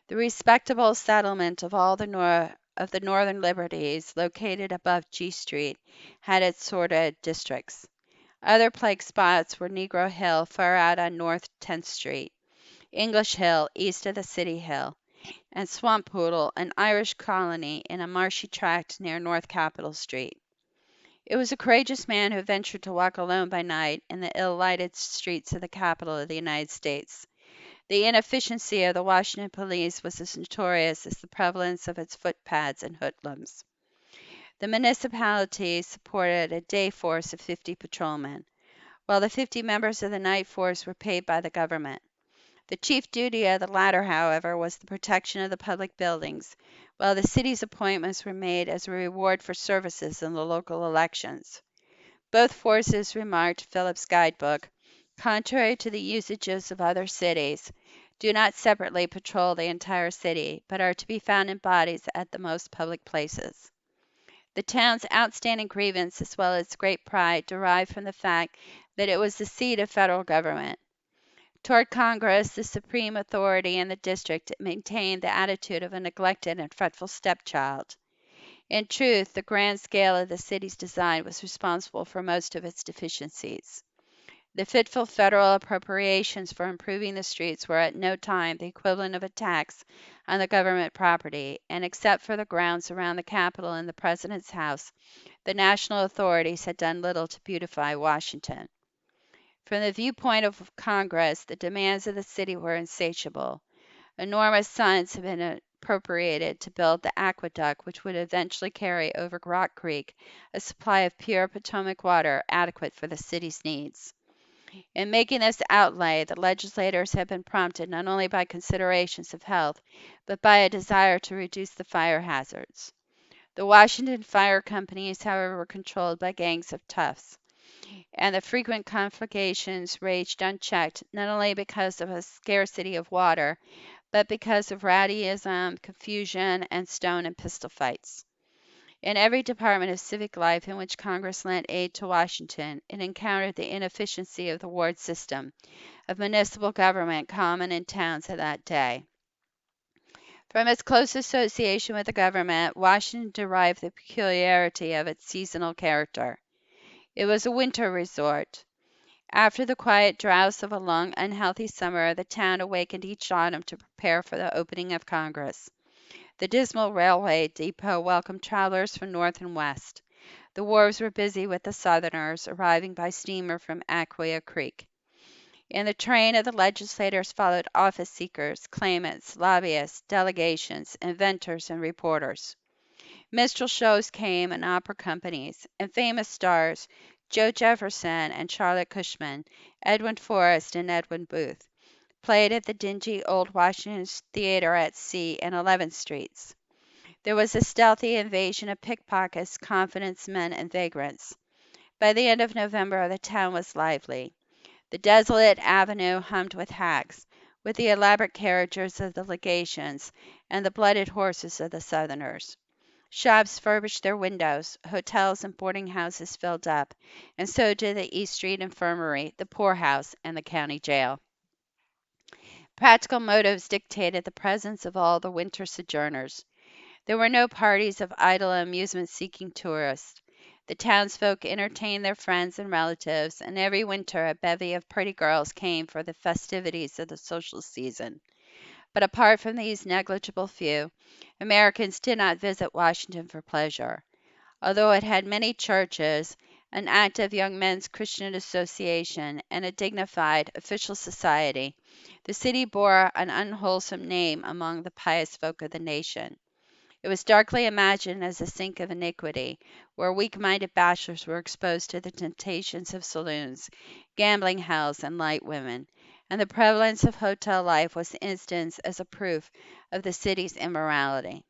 The respectable settlement of all the northern liberties, located above G Street, had its sordid districts. Other plague spots were Negro Hill far out on North 10th Street, English Hill east of the City Hill, and Swamp Poodle, an Irish colony in a marshy tract near North Capitol Street. It was a courageous man who ventured to walk alone by night in the ill-lighted streets of the capital of the United States. The inefficiency of the Washington police was as notorious as the prevalence of its footpads and hoodlums. The municipality supported a day force of 50 patrolmen, while the 50 members of the night force were paid by the government. The chief duty of the latter, however, was the protection of the public buildings, while the city's appointments were made as a reward for services in the local elections. Both forces, remarked Phillips' guidebook, contrary to the usages of other cities, do not separately patrol the entire city, but are to be found in bodies at the most public places. The town's outstanding grievance as well as great pride derived from the fact that it was the seat of federal government. Toward Congress, the supreme authority in the district, it maintained the attitude of a neglected and fretful stepchild. In truth, the grand scale of the city's design was responsible for most of its deficiencies. The fitful federal appropriations for improving the streets were at no time the equivalent of a tax on the government property, and except for the grounds around the Capitol and the President's house, the national authorities had done little to beautify Washington. From the viewpoint of Congress, the demands of the city were insatiable. Enormous sums had been appropriated to build the aqueduct which would eventually carry over Rock Creek a supply of pure Potomac water adequate for the city's needs. In making this outlay, the legislators had been prompted not only by considerations of health, but by a desire to reduce the fire hazards. The Washington fire companies, however, were controlled by gangs of toughs, and the frequent conflagrations raged unchecked not only because of a scarcity of water, but because of rowdyism, confusion, and stone and pistol fights. In every department of civic life in which Congress lent aid to Washington, it encountered the inefficiency of the ward system of municipal government common in towns of that day. From its close association with the government, Washington derived the peculiarity of its seasonal character. It was a winter resort. After the quiet drowse of a long, unhealthy summer, the town awakened each autumn to prepare for the opening of Congress. The dismal railway depot welcomed travelers from north and west. The wharves were busy with the Southerners arriving by steamer from Aquia Creek. In the train of the legislators followed office seekers, claimants, lobbyists, delegations, inventors, and reporters. Minstrel shows came and opera companies, and famous stars, Joe Jefferson and Charlotte Cushman, Edwin Forrest and Edwin Booth, played at the dingy old Washington Theater at Sea and 11th Streets. There was a stealthy invasion of pickpockets, confidence men, and vagrants. By the end of November the town was lively. The desolate avenue hummed with hacks, with the elaborate carriages of the legations and the blooded horses of the Southerners. Shops furbished their windows, hotels and boarding houses filled up, and so did the East Street Infirmary, the poorhouse, and the county jail. Practical motives dictated the presence of all the winter sojourners. There were no parties of idle amusement-seeking tourists. The townsfolk entertained their friends and relatives, and every winter a bevy of pretty girls came for the festivities of the social season. But apart from these negligible few, Americans did not visit Washington for pleasure. Although it had many churches, an active young men's Christian association, and a dignified official society, the city bore an unwholesome name among the pious folk of the nation. It was darkly imagined as a sink of iniquity, where weak-minded bachelors were exposed to the temptations of saloons, gambling hells, and light women, and the prevalence of hotel life was instanced as a proof of the city's immorality.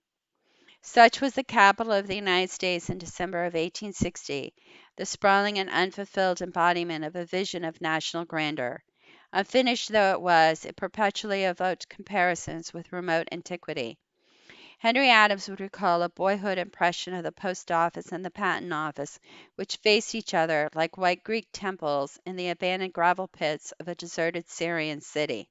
Such was the capital of the United States in December of 1860, the sprawling and unfulfilled embodiment of a vision of national grandeur. Unfinished though it was, it perpetually evoked comparisons with remote antiquity. Henry Adams would recall a boyhood impression of the post office and the patent office, which faced each other like white Greek temples in the abandoned gravel pits of a deserted Syrian city.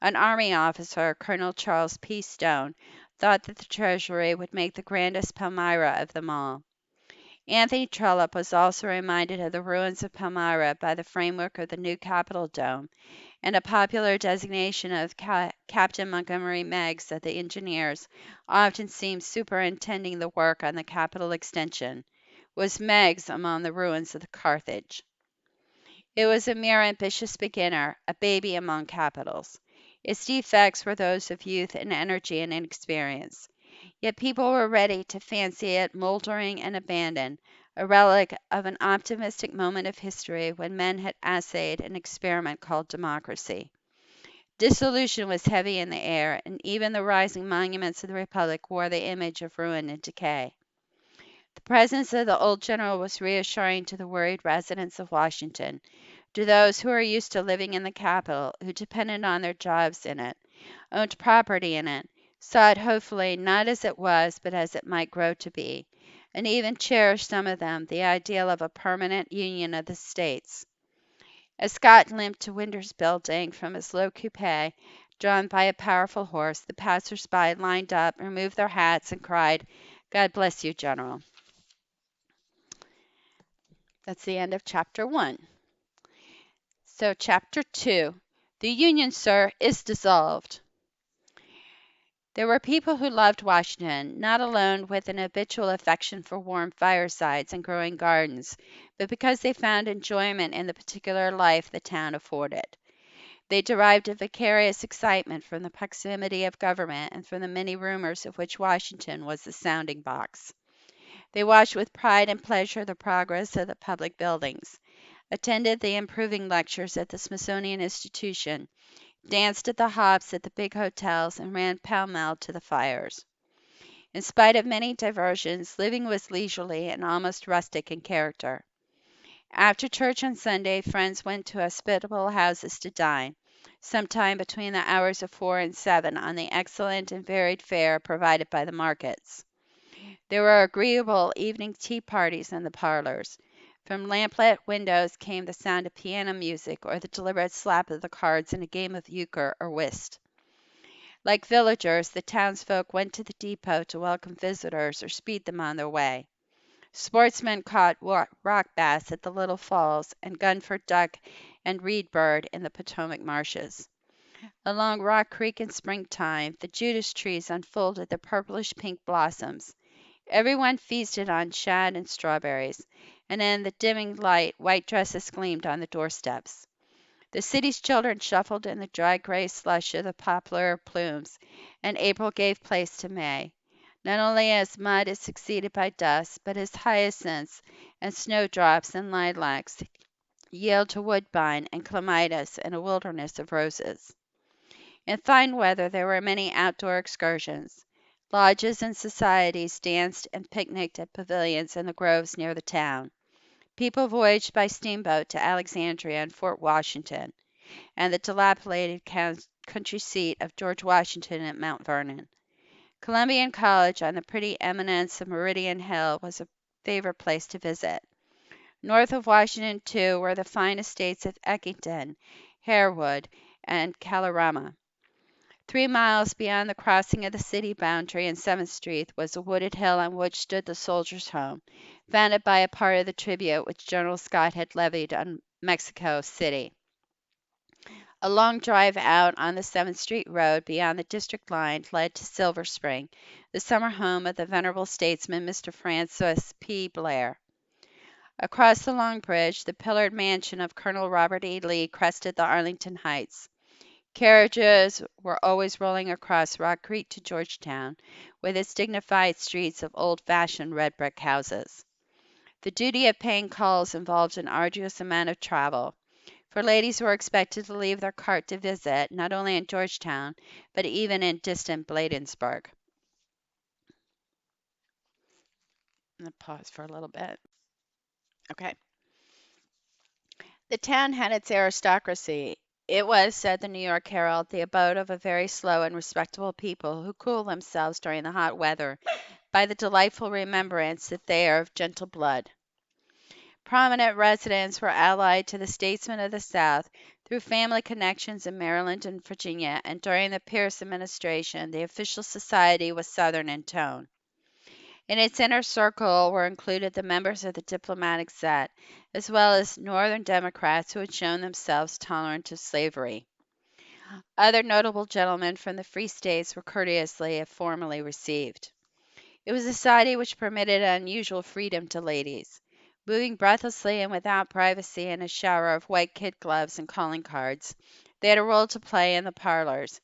An army officer, Colonel Charles P. Stone, thought that the Treasury would make the grandest Palmyra of them all. Anthony Trollope was also reminded of the ruins of Palmyra by the framework of the new Capitol dome, and a popular designation of Captain Montgomery Meigs of the engineers, often seen superintending the work on the Capitol extension, was Meigs among the ruins of Carthage. It was a mere ambitious beginner, a baby among capitals. Its defects were those of youth and energy and inexperience. Yet people were ready to fancy it mouldering and abandoned, a relic of an optimistic moment of history when men had essayed an experiment called democracy. Disillusion was heavy in the air, and even the rising monuments of the Republic wore the image of ruin and decay. The presence of the old general was reassuring to the worried residents of Washington, to those who were used to living in the capital, who depended on their jobs in it, owned property in it, saw it hopefully not as it was but as it might grow to be, and even cherished, some of them, the ideal of a permanent union of the states. As Scott limped to Winder's building from his low coupe, drawn by a powerful horse, the passers-by lined up, removed their hats, and cried, "God bless you, General." That's the end of chapter 1. So, chapter 2. The Union, sir, is dissolved. There were people who loved Washington, not alone with an habitual affection for warm firesides and growing gardens, but because they found enjoyment in the particular life the town afforded. They derived a vicarious excitement from the proximity of government and from the many rumors of which Washington was the sounding box. They watched with pride and pleasure the progress of the public buildings, attended the improving lectures at the Smithsonian Institution, danced at the hops at the big hotels, and ran pell-mell to the fires. In spite of many diversions, living was leisurely and almost rustic in character. After church on Sunday, friends went to hospitable houses to dine, sometime between the hours of 4 and 7, on the excellent and varied fare provided by the markets. There were agreeable evening tea parties in the parlors. From lamplit windows came the sound of piano music or the deliberate slap of the cards in a game of euchre or whist. Like villagers, the townsfolk went to the depot to welcome visitors or speed them on their way. Sportsmen caught rock bass at the little falls and gunned for duck and reed bird in the Potomac marshes. Along Rock Creek in springtime, the Judas trees unfolded their purplish pink blossoms. Everyone feasted on shad and strawberries, and in the dimming light white dresses gleamed on the doorsteps. The city's children shuffled in the dry gray slush of the poplar plumes, and April gave place to May, not only as mud is succeeded by dust, but as hyacinths and snowdrops and lilacs yield to woodbine and clematis in a wilderness of roses. In fine weather there were many outdoor excursions. Lodges and societies danced and picnicked at pavilions in the groves near the town. People voyaged by steamboat to Alexandria and Fort Washington, and the dilapidated country seat of George Washington at Mount Vernon. Columbian College on the pretty eminence of Meridian Hill was a favorite place to visit. North of Washington, too, were the fine estates of Eckington, Harewood, and Kalorama. 3 miles beyond the crossing of the city boundary in 7th Street was a wooded hill on which stood the Soldiers' Home, founded by a part of the tribute which General Scott had levied on Mexico City. A long drive out on the 7th Street road beyond the district line led to Silver Spring, the summer home of the venerable statesman Mr. Francis P. Blair. Across the Long Bridge, the pillared mansion of Colonel Robert E. Lee crested the Arlington Heights. Carriages were always rolling across Rock Creek to Georgetown, with its dignified streets of old-fashioned red brick houses. The duty of paying calls involved an arduous amount of travel, for ladies were expected to leave their cart to visit, not only in Georgetown, but even in distant Bladensburg. I'm gonna pause for a little bit. Okay. The town had its aristocracy. It was, said the New York Herald, the abode of a very slow and respectable people who cool themselves during the hot weather by the delightful remembrance that they are of gentle blood. Prominent residents were allied to the statesmen of the South through family connections in Maryland and Virginia, and during the Pierce administration, the official society was Southern in tone. In its inner circle were included the members of the diplomatic set, as well as Northern Democrats who had shown themselves tolerant of slavery. Other notable gentlemen from the free states were courteously if formally received. It was a society which permitted unusual freedom to ladies. Moving breathlessly and without privacy in a shower of white kid gloves and calling cards, they had a role to play in the parlors,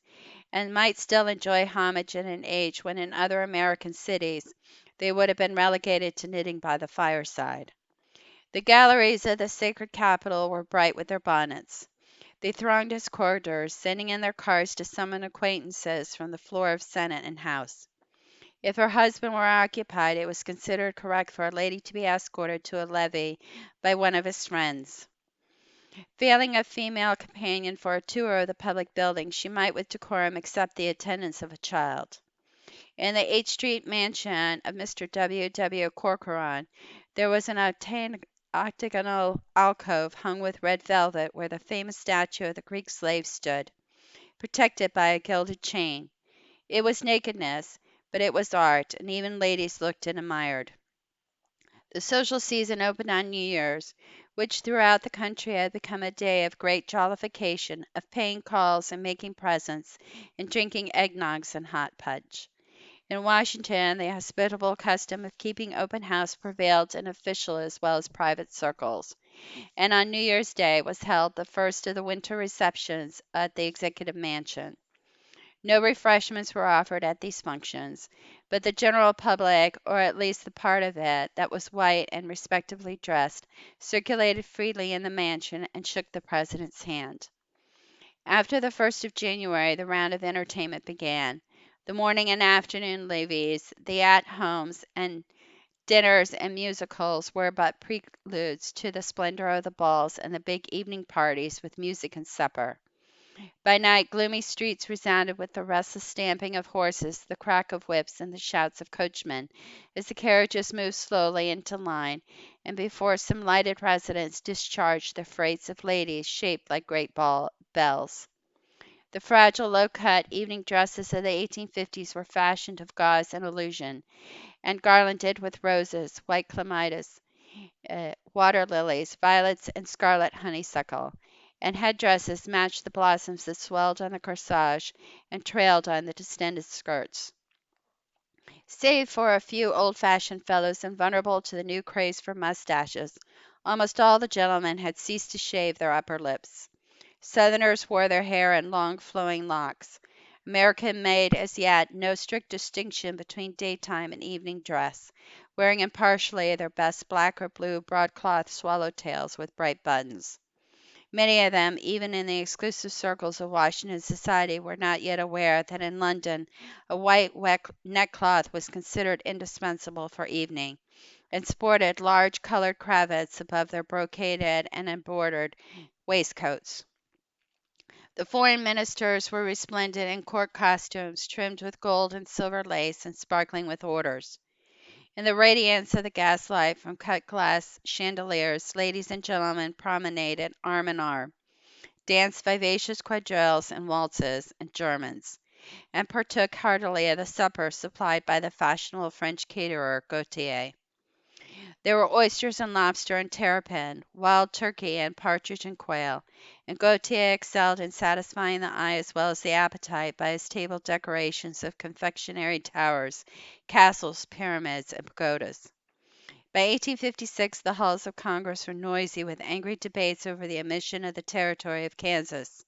and might still enjoy homage at an age when in other American cities they would have been relegated to knitting by the fireside. The galleries of the sacred Capitol were bright with their bonnets. They thronged its corridors, sending in their cards to summon acquaintances from the floor of Senate and House. If her husband were occupied, it was considered correct for a lady to be escorted to a levee by one of his friends. Failing a female companion for a tour of the public buildings, she might with decorum accept the attendance of a child. In the H Street mansion of Mr. W. W. Corcoran, there was an octagonal alcove hung with red velvet where the famous statue of the Greek slave stood, protected by a gilded chain. It was nakedness, but it was art, and even ladies looked and admired. The social season opened on New Year's, which throughout the country had become a day of great jollification, of paying calls and making presents, and drinking eggnogs and hot punch. In Washington, the hospitable custom of keeping open house prevailed in official as well as private circles, and on New Year's Day was held the first of the winter receptions at the Executive Mansion. No refreshments were offered at these functions, but the general public, or at least the part of it that was white and respectably dressed, circulated freely in the mansion and shook the President's hand. After the 1st of January the round of entertainment began. The morning and afternoon levees, the at-homes, and dinners and musicals were but preludes to the splendor of the balls and the big evening parties with music and supper. By night gloomy streets resounded with the restless stamping of horses, the crack of whips, and the shouts of coachmen, as the carriages moved slowly into line, and before some lighted residence discharged their freights of ladies shaped like great bells. The fragile, low-cut evening dresses of the 1850s were fashioned of gauze and illusion, and garlanded with roses, white clematis, water lilies, violets, and scarlet honeysuckle, and headdresses matched the blossoms that swelled on the corsage and trailed on the distended skirts. Save for a few old-fashioned fellows invulnerable to the new craze for mustaches, almost all the gentlemen had ceased to shave their upper lips. Southerners wore their hair in long flowing locks. American made as yet no strict distinction between daytime and evening dress, wearing impartially their best black or blue broadcloth swallow tails with bright buttons. Many of them, even in the exclusive circles of Washington society, were not yet aware that in London a white neckcloth was considered indispensable for evening, and sported large colored cravats above their brocaded and embroidered waistcoats. The foreign ministers were resplendent in court costumes trimmed with gold and silver lace and sparkling with orders. In the radiance of the gaslight from cut glass chandeliers, ladies and gentlemen promenaded arm in arm, danced vivacious quadrilles and waltzes and Germans, and partook heartily of the supper supplied by the fashionable French caterer, Gautier. There were oysters and lobster and terrapin, wild turkey and partridge and quail, and Gautier excelled in satisfying the eye as well as the appetite by his table decorations of confectionery towers, castles, pyramids, and pagodas. By 1856 the halls of Congress were noisy with angry debates over the admission of the territory of Kansas.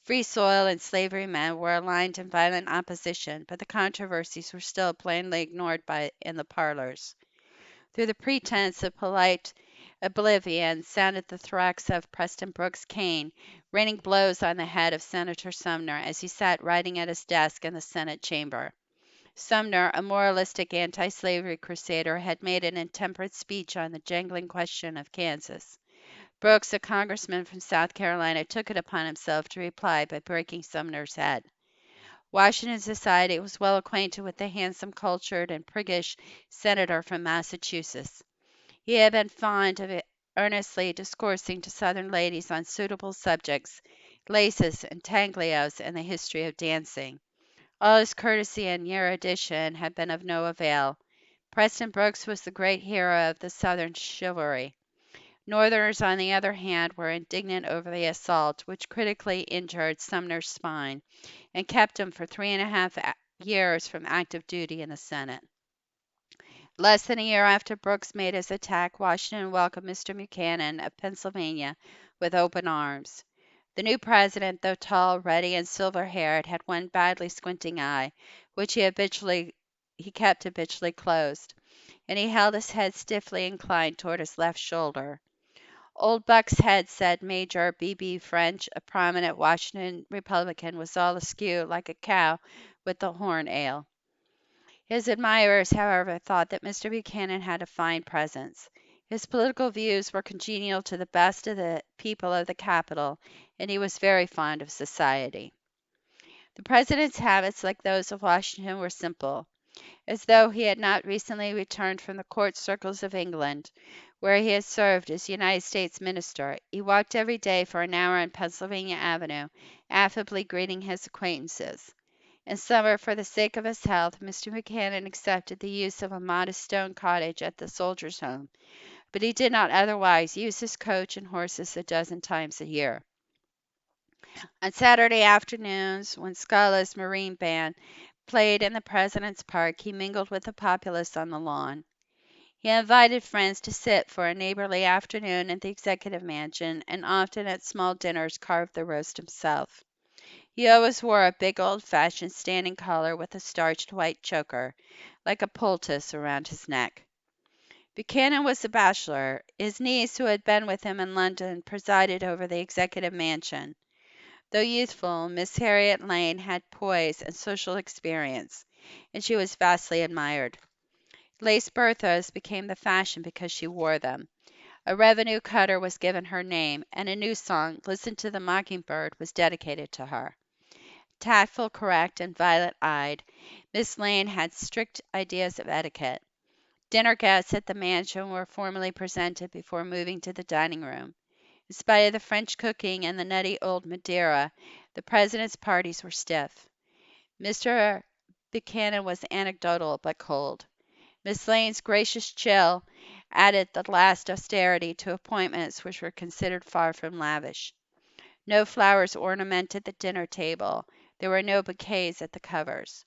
Free soil and slavery men were aligned in violent opposition, but the controversies were still plainly ignored in the parlors. Through the pretense of polite oblivion sounded the thwacks of Preston Brooks' cane, raining blows on the head of Senator Sumner as he sat writing at his desk in the Senate chamber. Sumner, a moralistic anti-slavery crusader, had made an intemperate speech on the jangling question of Kansas. Brooks, a congressman from South Carolina, took it upon himself to reply by breaking Sumner's head. Washington society was well acquainted with the handsome, cultured, and priggish senator from Massachusetts. He had been fond of earnestly discoursing to Southern ladies on suitable subjects, laces, intaglios, and the history of dancing. All his courtesy and erudition had been of no avail. Preston Brooks was the great hero of the Southern chivalry. Northerners, on the other hand, were indignant over the assault, which critically injured Sumner's spine, and kept him for 3.5 years from active duty in the Senate. Less than a year after Brooks made his attack, Washington welcomed Mr. Buchanan of Pennsylvania with open arms. The new president, though tall, ruddy, and silver-haired, had one badly squinting eye, which he kept habitually closed, and he held his head stiffly inclined toward his left shoulder. Old Buck's head, said Major B.B. French, a prominent Washington Republican, was all askew like a cow with the horn ale. His admirers, however, thought that Mr. Buchanan had a fine presence. His political views were congenial to the best of the people of the capital, and he was very fond of society. The president's habits, like those of Washington, were simple. As though he had not recently returned from the court circles of England, where he had served as United States minister, he walked every day for an hour on Pennsylvania Avenue, affably greeting his acquaintances. In summer, for the sake of his health, Mr. Buchanan accepted the use of a modest stone cottage at the Soldiers' Home, but he did not otherwise use his coach and horses a dozen times a year. On Saturday afternoons, when Scala's Marine Band played in the President's Park, he mingled with the populace on the lawn. He invited friends to sit for a neighborly afternoon at the Executive Mansion, and often at small dinners carved the roast himself. He always wore a big old-fashioned standing collar with a starched white choker, like a poultice, around his neck. Buchanan was a bachelor. His niece, who had been with him in London, presided over the Executive Mansion. Though youthful, Miss Harriet Lane had poise and social experience, and she was vastly admired. Lace berthas became the fashion because she wore them. A revenue cutter was given her name, and a new song, "Listen to the Mockingbird," was dedicated to her. Tactful, correct, and violet-eyed, Miss Lane had strict ideas of etiquette. Dinner guests at the mansion were formally presented before moving to the dining room. In spite of the French cooking and the nutty old Madeira, the president's parties were stiff. Mr. Buchanan was anecdotal but cold. Miss Lane's gracious chill added the last austerity to appointments which were considered far from lavish. No flowers ornamented the dinner table. There were no bouquets at the covers.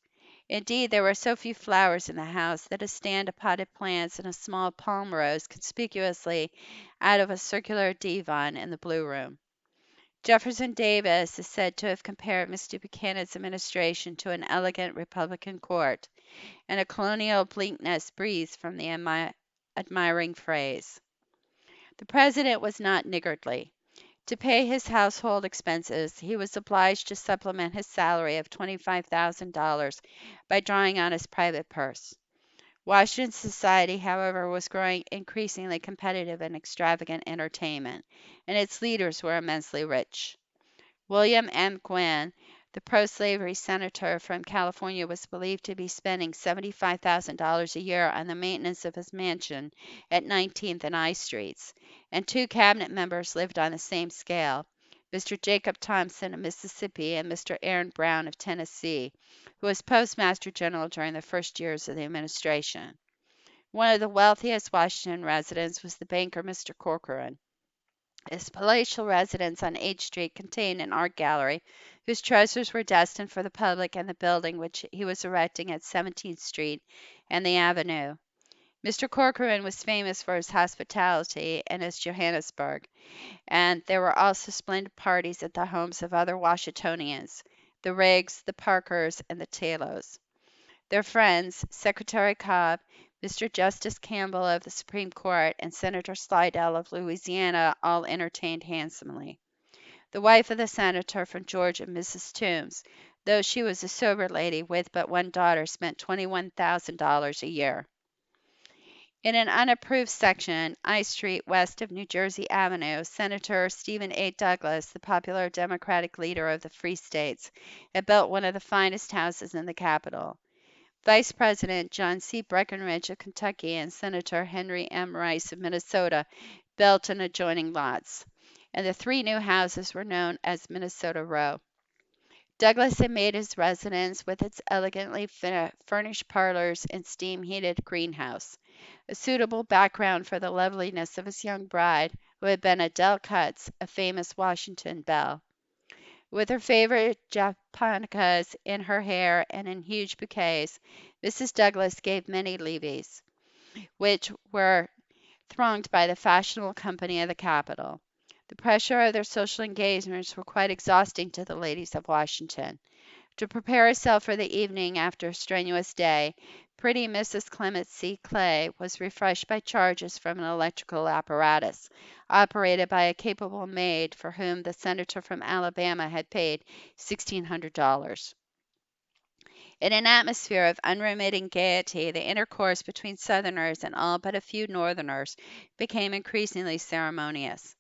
Indeed, there were so few flowers in the house that a stand of potted plants and a small palm rose conspicuously out of a circular divan in the blue room. Jefferson Davis is said to have compared Mr. Buchanan's administration to an elegant Republican court, and a colonial bleakness breathes from the admiring phrase. The president was not niggardly. To pay his household expenses, he was obliged to supplement his salary of $25,000 by drawing on his private purse. Washington society, however, was growing increasingly competitive in extravagant entertainment, and its leaders were immensely rich. William M. Gwin, the pro-slavery senator from California, was believed to be spending $75,000 a year on the maintenance of his mansion at 19th and I Streets, and two cabinet members lived on the same scale, Mr. Jacob Thompson of Mississippi and Mr. Aaron Brown of Tennessee, who was Postmaster General during the first years of the administration. One of the wealthiest Washington residents was the banker Mr. Corcoran. His palatial residence on H Street contained an art gallery, whose treasures were destined for the public, and the building which he was erecting at 17th Street and the Avenue. Mr. Corcoran was famous for his hospitality and his Johannesburg, and there were also splendid parties at the homes of other Washingtonians, the Riggs, the Parkers, and the Taylors. Their friends, Secretary Cobb, Mr. Justice Campbell of the Supreme Court, and Senator Slidell of Louisiana, all entertained handsomely. The wife of the senator from Georgia, Mrs. Toombs, though she was a sober lady with but one daughter, spent $21,000 a year. In an unapproved section, I Street, west of New Jersey Avenue, Senator Stephen A. Douglas, the popular Democratic leader of the Free States, had built one of the finest houses in the capital. Vice President John C. Breckinridge of Kentucky and Senator Henry M. Rice of Minnesota built in adjoining lots, and the three new houses were known as Minnesota Row. Douglas had made his residence, with its elegantly furnished parlors and steam-heated greenhouse, a suitable background for the loveliness of his young bride, who had been Adele Cutts, a famous Washington belle. With her favorite japonicas in her hair and in huge bouquets, Mrs. Douglas gave many levees, which were thronged by the fashionable company of the capital. The pressure of their social engagements were quite exhausting to the ladies of Washington. To prepare herself for the evening after a strenuous day, pretty Mrs. Clement C. Clay was refreshed by charges from an electrical apparatus, operated by a capable maid for whom the senator from Alabama had paid $1,600. In an atmosphere of unremitting gaiety, the intercourse between Southerners and all but a few Northerners became increasingly ceremonious.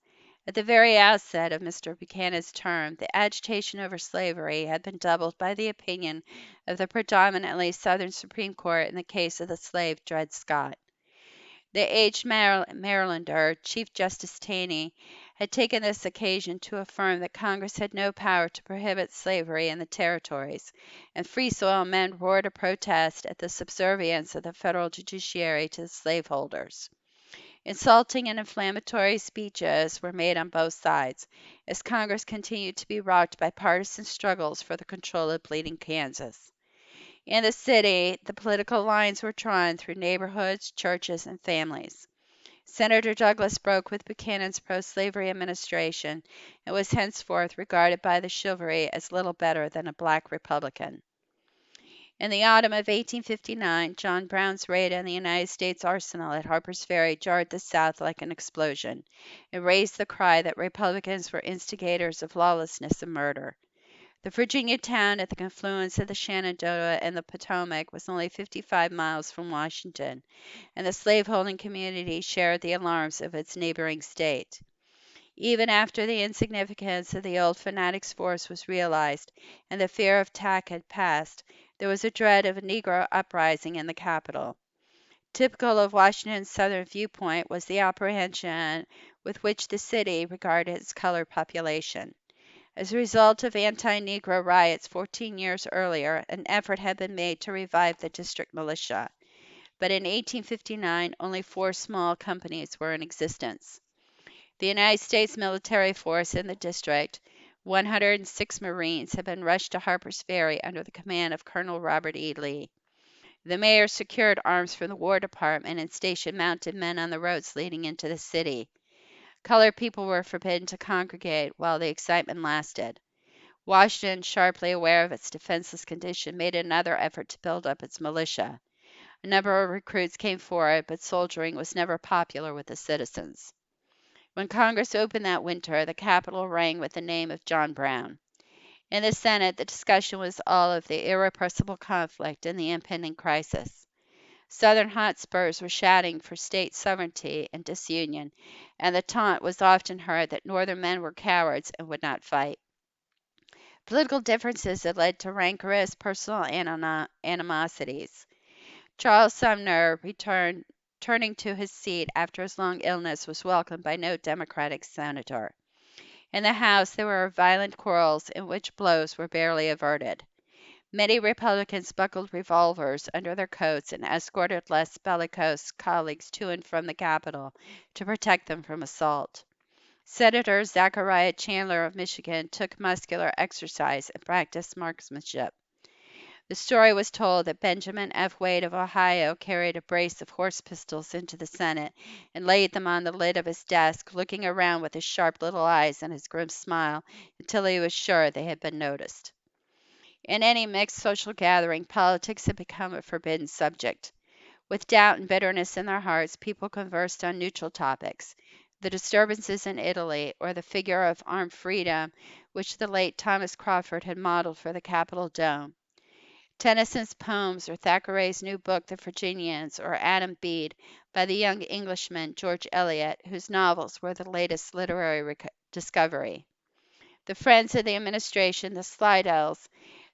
At the very outset of Mr. Buchanan's term, the agitation over slavery had been doubled by the opinion of the predominantly Southern Supreme Court in the case of the slave Dred Scott. The aged Marylander, Chief Justice Taney, had taken this occasion to affirm that Congress had no power to prohibit slavery in the territories, and Free Soil men roared a protest at the subservience of the federal judiciary to the slaveholders. Insulting and inflammatory speeches were made on both sides, as Congress continued to be rocked by partisan struggles for the control of bleeding Kansas. In the city, the political lines were drawn through neighborhoods, churches, and families. Senator Douglas broke with Buchanan's pro-slavery administration and was henceforth regarded by the chivalry as little better than a black Republican. In the autumn of 1859, John Brown's raid on the United States arsenal at Harper's Ferry jarred the South like an explosion. It raised the cry that Republicans were instigators of lawlessness and murder. The Virginia town at the confluence of the Shenandoah and the Potomac was only 55 miles from Washington, and the slaveholding community shared the alarms of its neighboring state. Even after the insignificance of the old fanatic's force was realized and the fear of attack had passed, there was a dread of a Negro uprising in the capital. Typical of Washington's Southern viewpoint was the apprehension with which the city regarded its colored population. As a result of anti-Negro riots 14 years earlier, an effort had been made to revive the district militia, but in 1859 only 4 small companies were in existence. The United States military force in the district, 106 Marines, had been rushed to Harper's Ferry under the command of Colonel Robert E. Lee. The mayor secured arms from the War Department and stationed mounted men on the roads leading into the city. Colored people were forbidden to congregate while the excitement lasted. Washington, sharply aware of its defenseless condition, made another effort to build up its militia. A number of recruits came forward, but soldiering was never popular with the citizens. When Congress opened that winter, the Capitol rang with the name of John Brown. In the Senate, the discussion was all of the irrepressible conflict and the impending crisis. Southern hotspurs were shouting for state sovereignty and disunion, and the taunt was often heard that Northern men were cowards and would not fight. Political differences had led to rancorous personal animosities. Charles Sumner, returning to his seat after his long illness, was welcomed by no Democratic senator. In the House, there were violent quarrels in which blows were barely averted. Many Republicans buckled revolvers under their coats and escorted less bellicose colleagues to and from the Capitol to protect them from assault. Senator Zachariah Chandler of Michigan took muscular exercise and practiced marksmanship. The story was told that Benjamin F. Wade of Ohio carried a brace of horse pistols into the Senate and laid them on the lid of his desk, looking around with his sharp little eyes and his grim smile until he was sure they had been noticed. In any mixed social gathering, politics had become a forbidden subject. With doubt and bitterness in their hearts, people conversed on neutral topics. the disturbances in Italy, or the figure of armed freedom which the late Thomas Crawford had modeled for the Capitol dome. Tennyson's poems, or Thackeray's new book, The Virginians, or Adam Bede, by the young Englishman George Eliot, whose novels were the latest literary discovery. The friends of the administration, the Slidells,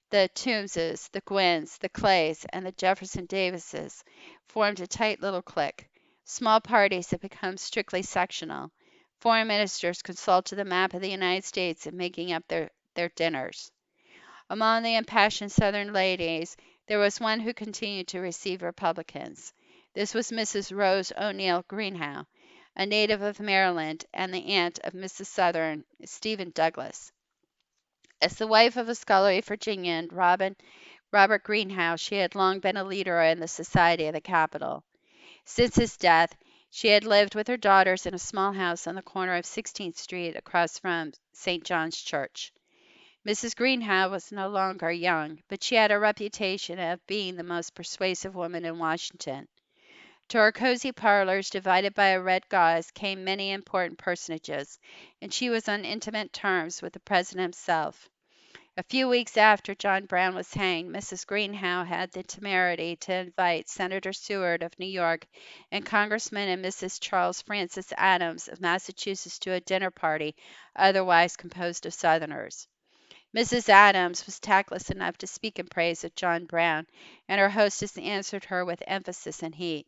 the Tombses, the Gwynns, the Clays, and the Jefferson Davises formed a tight little clique. Small parties had become strictly sectional. Foreign ministers consulted the map of the United States in making up their dinners. Among the impassioned Southern ladies, there was one who continued to receive Republicans. This was Mrs. Rose O'Neil Greenhow, a native of Maryland and the aunt of Mrs. Southern, Stephen Douglas. As the wife of a scholarly Virginian, Robert Greenhow, she had long been a leader in the society of the capital. Since his death, she had lived with her daughters in a small house on the corner of 16th Street across from St. John's Church. Mrs. Greenhow was no longer young, but she had a reputation of being the most persuasive woman in Washington. To her cozy parlors, divided by a red gauze, came many important personages, and she was on intimate terms with the President himself. A few weeks after John Brown was hanged, Mrs. Greenhow had the temerity to invite Senator Seward of New York and Congressman and Mrs. Charles Francis Adams of Massachusetts to a dinner party otherwise composed of Southerners. Mrs. Adams was tactless enough to speak in praise of John Brown, and her hostess answered her with emphasis and heat.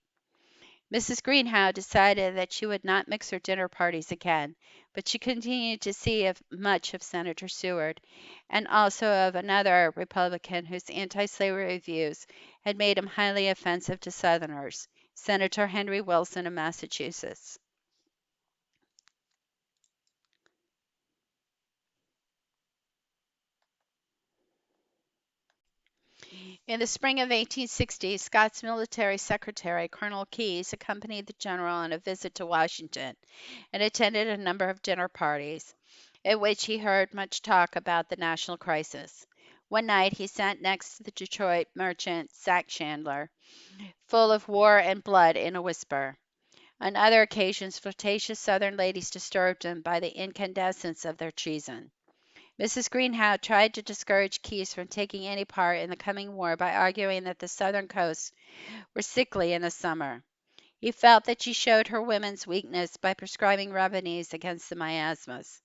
Mrs. Greenhow decided that she would not mix her dinner parties again, but she continued to see much of Senator Seward, and also of another Republican whose anti-slavery views had made him highly offensive to Southerners, Senator Henry Wilson of Massachusetts. In the spring of 1860, Scott's military secretary, Colonel Keyes, accompanied the general on a visit to Washington and attended a number of dinner parties, at which he heard much talk about the national crisis. One night he sat next to the Detroit merchant Sack Chandler, full of war and blood, in a whisper. On other occasions flirtatious Southern ladies disturbed him by the incandescence of their treason. Mrs. Greenhow tried to discourage Keyes from taking any part in the coming war by arguing that the Southern coasts were sickly in the summer. He felt that she showed her women's weakness by prescribing remedies against the miasmas.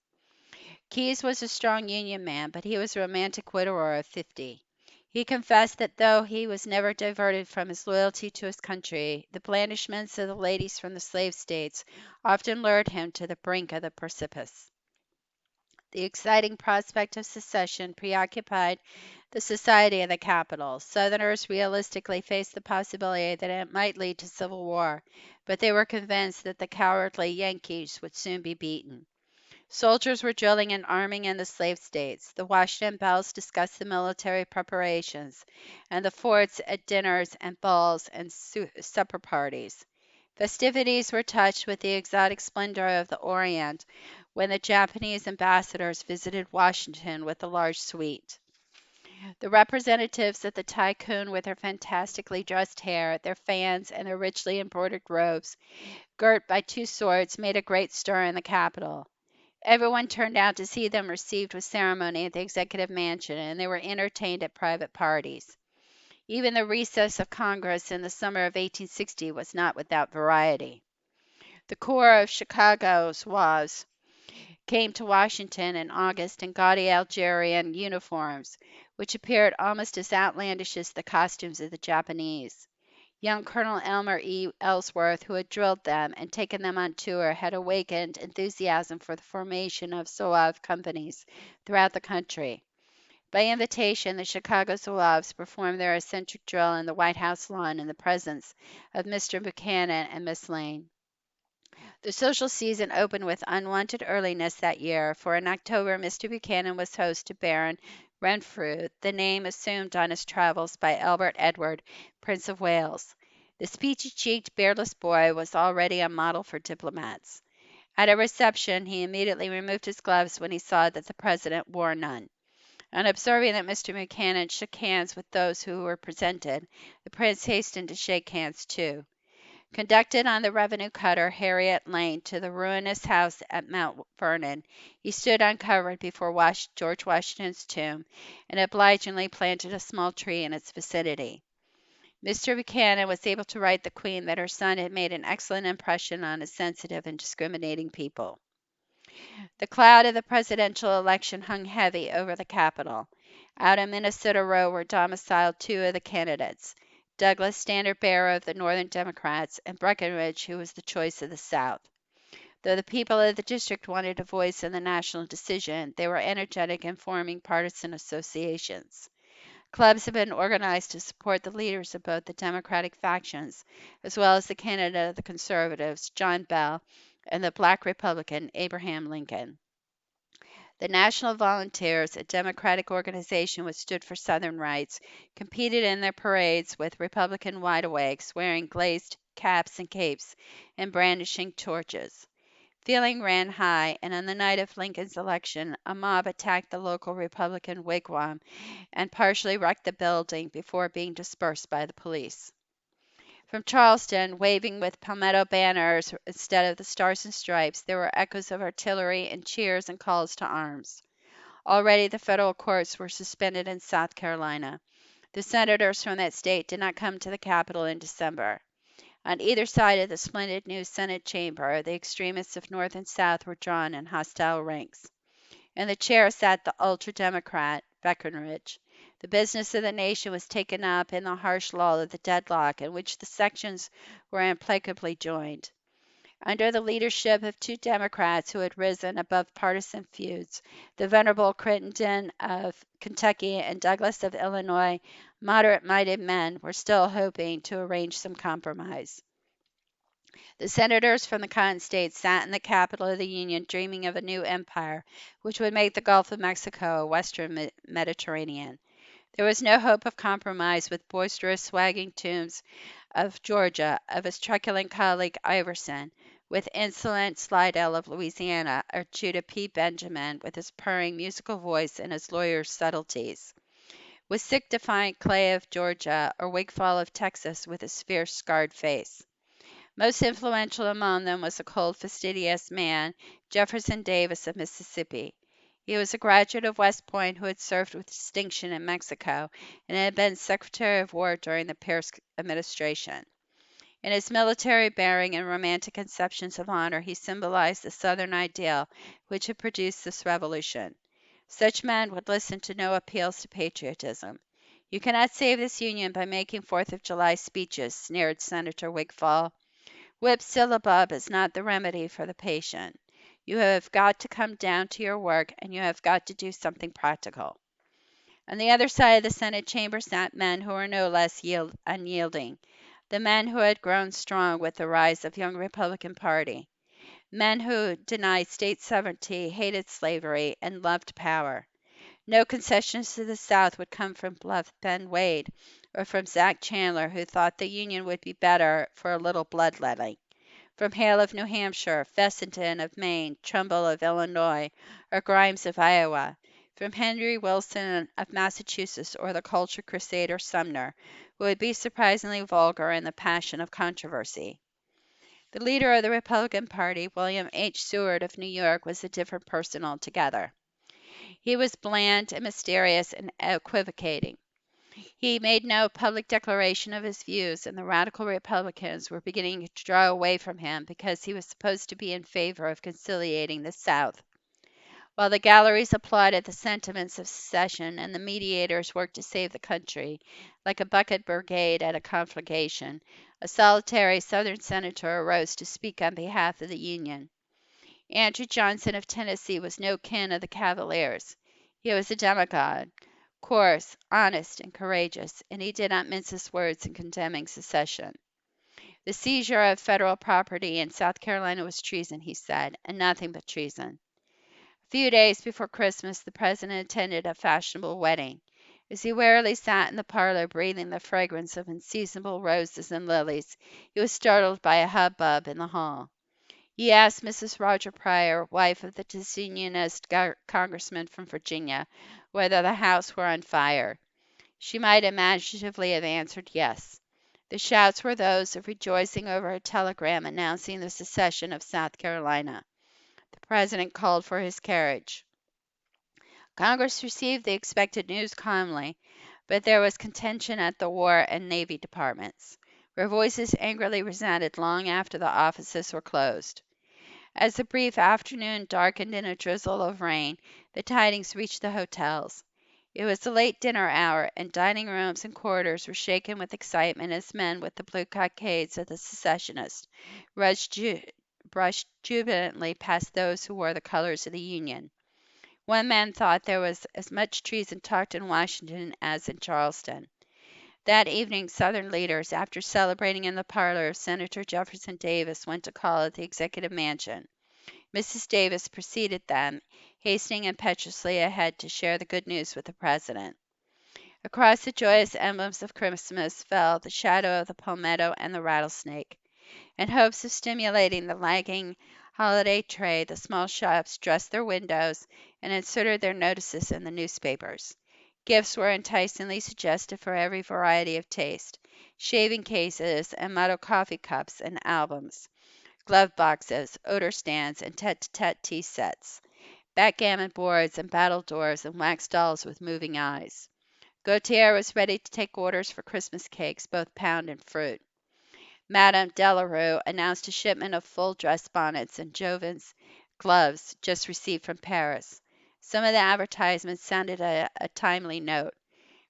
Keyes was a strong Union man, but he was a romantic widower of 50. He confessed that though he was never diverted from his loyalty to his country, the blandishments of the ladies from the slave states often lured him to the brink of the precipice. The exciting prospect of secession preoccupied the society of the capital. Southerners realistically faced the possibility that it might lead to civil war, but they were convinced that the cowardly Yankees would soon be beaten. Soldiers were drilling and arming in the slave states. The Washington Bells discussed the military preparations, and the forts at dinners and balls and supper parties. Festivities were touched with the exotic splendor of the Orient when the Japanese ambassadors visited Washington with a large suite. The representatives of the tycoon, with their fantastically dressed hair, their fans, and their richly embroidered robes, girt by two swords, made a great stir in the capital. Everyone turned out to see them received with ceremony at the Executive Mansion, and they were entertained at private parties. Even the recess of Congress in the summer of 1860 was not without variety. The Corps of Chicago Zouaves came to Washington in August in gaudy Algerian uniforms, which appeared almost as outlandish as the costumes of the Japanese. Young Colonel Elmer E. Ellsworth, who had drilled them and taken them on tour, had awakened enthusiasm for the formation of Zouave companies throughout the country. By invitation, the Chicago Zouaves performed their eccentric drill in the White House lawn in the presence of Mr. Buchanan and Miss Lane. The social season opened with unwonted earliness that year, for in October Mr. Buchanan was host to Baron Renfrew, the name assumed on his travels by Albert Edward, Prince of Wales. The peachy-cheeked, beardless boy was already a model for diplomats. At a reception, he immediately removed his gloves when he saw that the President wore none. On observing that Mr. Buchanan shook hands with those who were presented, the Prince hastened to shake hands too. Conducted on the revenue cutter Harriet Lane to the ruinous house at Mount Vernon, he stood uncovered before George Washington's tomb and obligingly planted a small tree in its vicinity. Mr. Buchanan was able to write the Queen that her son had made an excellent impression on a sensitive and discriminating people. The cloud of the presidential election hung heavy over the Capitol. Out in Minnesota Row were domiciled two of the candidates, Douglas, standard bearer of the Northern Democrats, and Breckinridge, who was the choice of the South. Though the people of the district wanted a voice in the national decision, they were energetic in forming partisan associations. Clubs have been organized to support the leaders of both the Democratic factions, as well as the candidate of the Conservatives, John Bell, and the Black Republican, Abraham Lincoln. The National Volunteers, a Democratic organization which stood for Southern rights, competed in their parades with Republican wideawakes wearing glazed caps and capes and brandishing torches. Feeling ran high, and on the night of Lincoln's election, a mob attacked the local Republican wigwam and partially wrecked the building before being dispersed by the police. From Charleston, waving with palmetto banners instead of the stars and stripes, there were echoes of artillery and cheers and calls to arms. Already the federal courts were suspended in South Carolina. The senators from that state did not come to the Capitol in December. On either side of the splendid new Senate chamber, the extremists of North and South were drawn in hostile ranks. In the chair sat the ultra-Democrat, Breckinridge. The business of the nation was taken up in the harsh lull of the deadlock in which the sections were implacably joined. Under the leadership of two Democrats who had risen above partisan feuds, the venerable Crittenden of Kentucky and Douglas of Illinois, moderate-minded men were still hoping to arrange some compromise. The senators from the Cotton States sat in the capital of the Union dreaming of a new empire which would make the Gulf of Mexico a western Mediterranean. There was no hope of compromise with boisterous swagging Toombs of Georgia, of his truculent colleague Iverson, with insolent Slidell of Louisiana, or Judah P. Benjamin with his purring musical voice and his lawyer's subtleties, with sick defiant Clay of Georgia, or Wigfall of Texas with his fierce scarred face. Most influential among them was a cold, fastidious man, Jefferson Davis of Mississippi. He was a graduate of West Point who had served with distinction in Mexico and had been Secretary of War during the Pierce administration. In his military bearing and romantic conceptions of honor, he symbolized the Southern ideal which had produced this revolution. Such men would listen to no appeals to patriotism. You cannot save this Union by making Fourth of July speeches, sneered Senator Wigfall. Whip syllabub is not the remedy for the patient. You have got to come down to your work, and you have got to do something practical. On the other side of the Senate chamber sat men who were no less unyielding, the men who had grown strong with the rise of young Republican Party, men who denied state sovereignty, hated slavery, and loved power. No concessions to the South would come from Bluff Ben Wade or from Zach Chandler, who thought the Union would be better for a little bloodletting. From Hale of New Hampshire, Fessenden of Maine, Trumbull of Illinois, or Grimes of Iowa. From Henry Wilson of Massachusetts, or the culture crusader Sumner, who would be surprisingly vulgar in the passion of controversy. The leader of the Republican Party, William H. Seward of New York, was a different person altogether. He was bland and mysterious and equivocating. He made no public declaration of his views, and the radical Republicans were beginning to draw away from him because he was supposed to be in favor of conciliating the South. While the galleries applauded the sentiments of secession and the mediators worked to save the country, like a bucket brigade at a conflagration, a solitary Southern senator arose to speak on behalf of the Union. Andrew Johnson of Tennessee was no kin of the Cavaliers. He was a demagogue, coarse, honest, and courageous, and he did not mince his words in condemning secession. The seizure of federal property in South Carolina was treason, he said, and nothing but treason. A few days before Christmas, the President attended a fashionable wedding. As he wearily sat in the parlor breathing the fragrance of unseasonable roses and lilies, he was startled by a hubbub in the hall. He asked Mrs. Roger Pryor, wife of the disunionist congressman from Virginia, whether the house were on fire. She might imaginatively have answered yes. The shouts were those of rejoicing over a telegram announcing the secession of South Carolina. The President called for his carriage. Congress received the expected news calmly, but there was contention at the War and Navy departments, where voices angrily resounded long after the offices were closed. As the brief afternoon darkened in a drizzle of rain, the tidings reached the hotels. It was the late dinner hour, and dining rooms and corridors were shaken with excitement as men with the blue cockades of the secessionists brushed jubilantly past those who wore the colors of the Union. One man thought there was as much treason talked in Washington as in Charleston. That evening Southern leaders, after celebrating in the parlor of Senator Jefferson Davis, went to call at the Executive Mansion. Mrs. Davis preceded them, hastening impetuously ahead to share the good news with the President. Across the joyous emblems of Christmas fell the shadow of the palmetto and the rattlesnake. In hopes of stimulating the lagging holiday trade, the small shops dressed their windows and inserted their notices in the newspapers. Gifts were enticingly suggested for every variety of taste: shaving cases and model coffee cups and albums, glove boxes, odor stands, and tete-a-tete tea sets, backgammon boards and battledores and wax dolls with moving eyes. Gautier was ready to take orders for Christmas cakes, both pound and fruit. Madame Delarue announced a shipment of full dress bonnets and Jovin's gloves just received from Paris. Some of the advertisements sounded a timely note.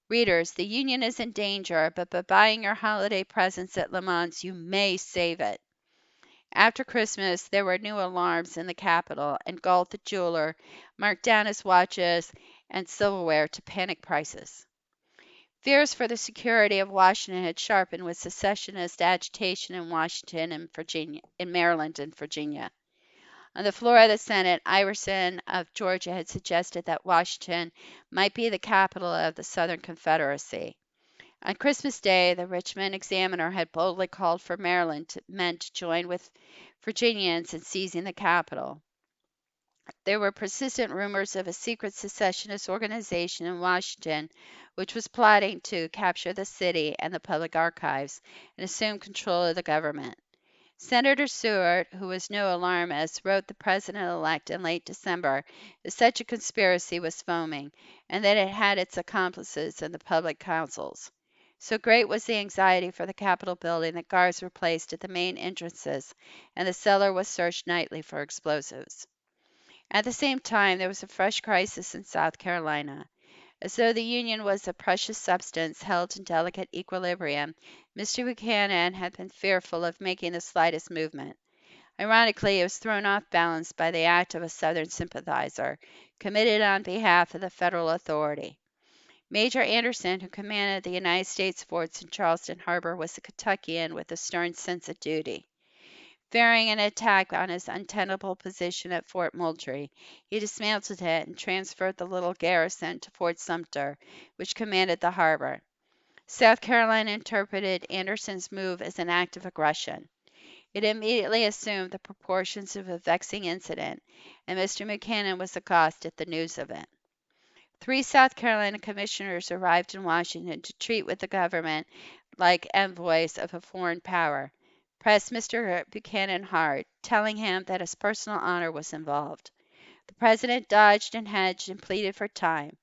Readers, the Union is in danger, but by buying your holiday presents at Le Mans, you may save it. After Christmas, there were new alarms in the capital, and Galt the jeweler marked down his watches and silverware to panic prices. Fears for the security of Washington had sharpened with secessionist agitation in Washington and Virginia, in Maryland and Virginia. On the floor of the Senate, Iverson of Georgia had suggested that Washington might be the capital of the Southern Confederacy. On Christmas Day, the Richmond Examiner had boldly called for Maryland men to join with Virginians in seizing the capital. There were persistent rumors of a secret secessionist organization in Washington which was plotting to capture the city and the public archives and assume control of the government. Senator Seward, who was no alarmist, wrote the President-elect in late December that such a conspiracy was foaming, and that it had its accomplices in the public councils. So great was the anxiety for the Capitol building that guards were placed at the main entrances, and the cellar was searched nightly for explosives. At the same time, there was a fresh crisis in South Carolina. As though the Union was a precious substance held in delicate equilibrium, Mr. Buchanan had been fearful of making the slightest movement. Ironically, it was thrown off balance by the act of a Southern sympathizer, committed on behalf of the Federal authority. Major Anderson, who commanded the United States forts in Charleston Harbor, was a Kentuckian with a stern sense of duty. Fearing an attack on his untenable position at Fort Moultrie, he dismantled it and transferred the little garrison to Fort Sumter, which commanded the harbor. South Carolina interpreted Anderson's move as an act of aggression. It immediately assumed the proportions of a vexing incident, and Mr. Buchanan was aghast at the news of it. 3 South Carolina commissioners arrived in Washington to treat with the government like envoys of a foreign power, pressed Mr. Buchanan hard, telling him that his personal honor was involved. The President dodged and hedged and pleaded for time.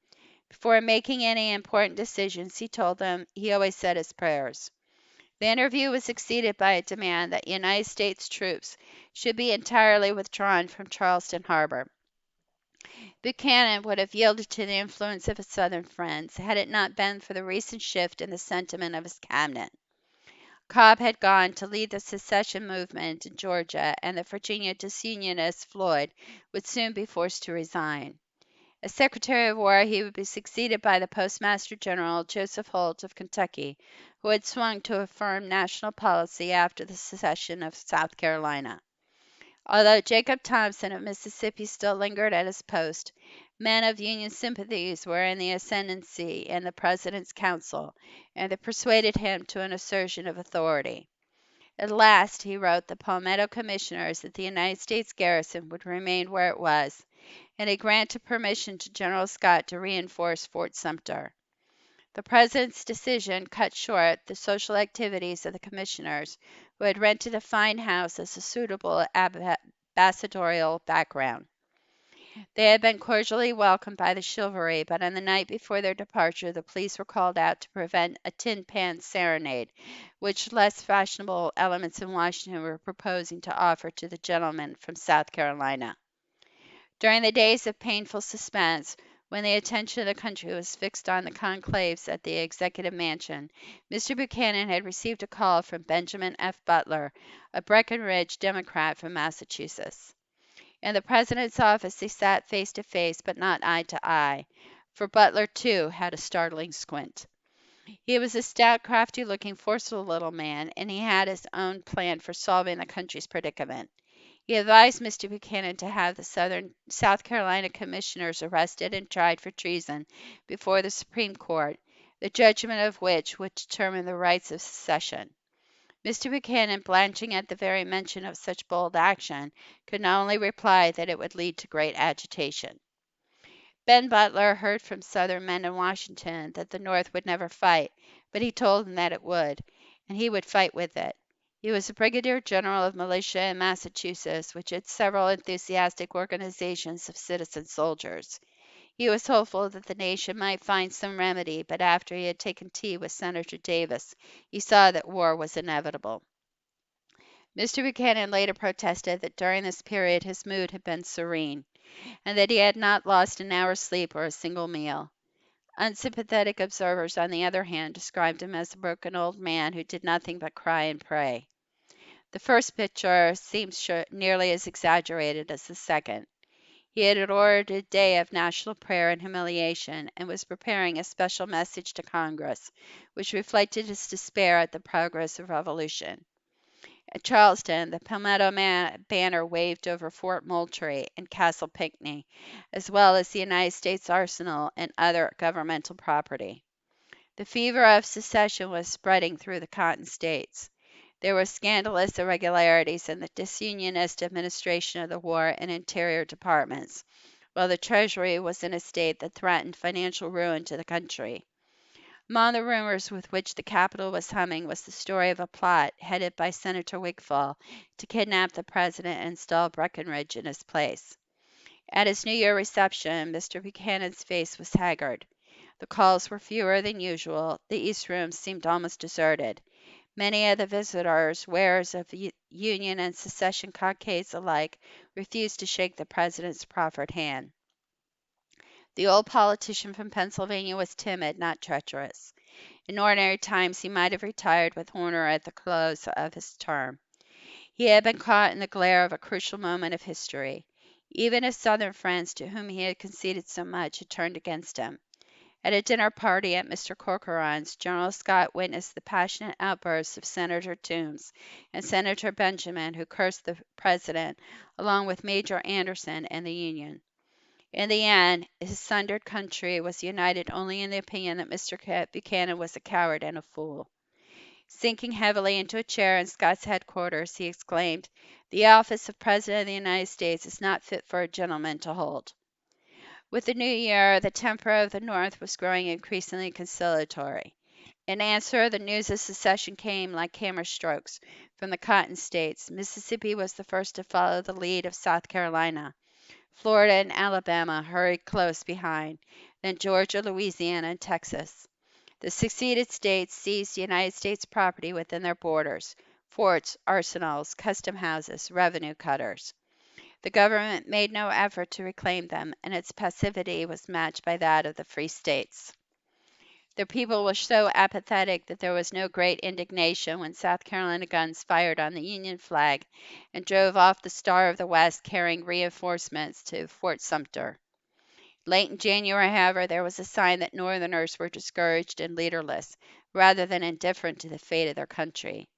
Before making any important decisions, he told them he always said his prayers. The interview was succeeded by a demand that United States troops should be entirely withdrawn from Charleston Harbor. Buchanan would have yielded to the influence of his Southern friends had it not been for the recent shift in the sentiment of his cabinet. Cobb had gone to lead the secession movement in Georgia, and the Virginia disunionist Floyd would soon be forced to resign. As Secretary of War, he would be succeeded by the Postmaster General Joseph Holt of Kentucky, who had swung to a firm national policy after the secession of South Carolina. Although Jacob Thompson of Mississippi still lingered at his post, men of Union sympathies were in the ascendancy in the President's council, and they persuaded him to an assertion of authority. At last he wrote the Palmetto commissioners that the United States garrison would remain where it was, and he granted permission to General Scott to reinforce Fort Sumter. The President's decision cut short the social activities of the commissioners, who had rented a fine house as a suitable ambassadorial background. They had been cordially welcomed by the chivalry, but on the night before their departure the police were called out to prevent a tin pan serenade, which less fashionable elements in Washington were proposing to offer to the gentlemen from South Carolina. During the days of painful suspense, when the attention of the country was fixed on the conclaves at the Executive Mansion, Mr. Buchanan had received a call from Benjamin F. Butler, a Breckinridge Democrat from Massachusetts. In the President's office they sat face to face, but not eye to eye, for Butler, too, had a startling squint. He was a stout, crafty-looking, forceful little man, and he had his own plan for solving the country's predicament. He advised Mr. Buchanan to have the South Carolina commissioners arrested and tried for treason before the Supreme Court, the judgment of which would determine the rights of secession. Mr. Buchanan, blanching at the very mention of such bold action, could not only reply that it would lead to great agitation. Ben Butler heard from Southern men in Washington that the North would never fight, but he told them that it would, and he would fight with it. He was a brigadier general of militia in Massachusetts, which had several enthusiastic organizations of citizen soldiers. He was hopeful that the nation might find some remedy, but after he had taken tea with Senator Davis, he saw that war was inevitable. Mr. Buchanan later protested that during this period his mood had been serene, and that he had not lost an hour's sleep or a single meal. Unsympathetic observers, on the other hand, described him as a broken old man who did nothing but cry and pray. The first picture seems nearly as exaggerated as the second. He had ordered a day of national prayer and humiliation, and was preparing a special message to Congress, which reflected his despair at the progress of revolution. At Charleston, the Palmetto banner waved over Fort Moultrie and Castle Pinckney, as well as the United States Arsenal and other governmental property. The fever of secession was spreading through the Cotton States. There were scandalous irregularities in the disunionist administration of the War and Interior departments, while the Treasury was in a state that threatened financial ruin to the country. Among the rumors with which the Capitol was humming was the story of a plot headed by Senator Wigfall to kidnap the President and install Breckinridge in his place. At his New Year reception, Mr. Buchanan's face was haggard. The calls were fewer than usual. The East Room seemed almost deserted. Many of the visitors, wearers of Union and secession cockades alike, refused to shake the President's proffered hand. The old politician from Pennsylvania was timid, not treacherous. In ordinary times he might have retired with Horner at the close of his term. He had been caught in the glare of a crucial moment of history. Even his Southern friends, to whom he had conceded so much, had turned against him. At a dinner party at Mr. Corcoran's, General Scott witnessed the passionate outbursts of Senator Toombs and Senator Benjamin, who cursed the President, along with Major Anderson and the Union. In the end, his sundered country was united only in the opinion that Mr. Buchanan was a coward and a fool. Sinking heavily into a chair in Scott's headquarters, he exclaimed, "The office of President of the United States is not fit for a gentleman to hold." With the new year, the temper of the North was growing increasingly conciliatory. In answer, the news of secession came like hammer strokes from the Cotton States. Mississippi was the first to follow the lead of South Carolina. Florida and Alabama hurried close behind, then Georgia, Louisiana, and Texas. The seceded states seized United States property within their borders: forts, arsenals, custom houses, revenue cutters. The government made no effort to reclaim them, and its passivity was matched by that of the free states. The people were so apathetic that there was no great indignation when South Carolina guns fired on the Union flag and drove off the Star of the West carrying reinforcements to Fort Sumter. Late in January, however, there was a sign that Northerners were discouraged and leaderless, rather than indifferent to the fate of their country.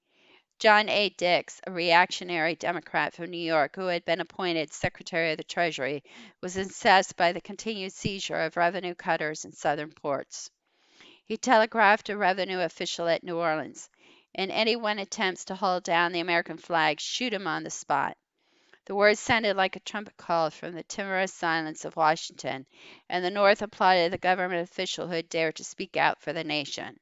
John A. Dix, a reactionary Democrat from New York who had been appointed Secretary of the Treasury, was incensed by the continued seizure of revenue cutters in Southern ports. He telegraphed a revenue official at New Orleans, "And anyone attempts to haul down the American flag, shoot him on the spot." The words sounded like a trumpet call from the timorous silence of Washington, and the North applauded the government official who had dared to speak out for the nation.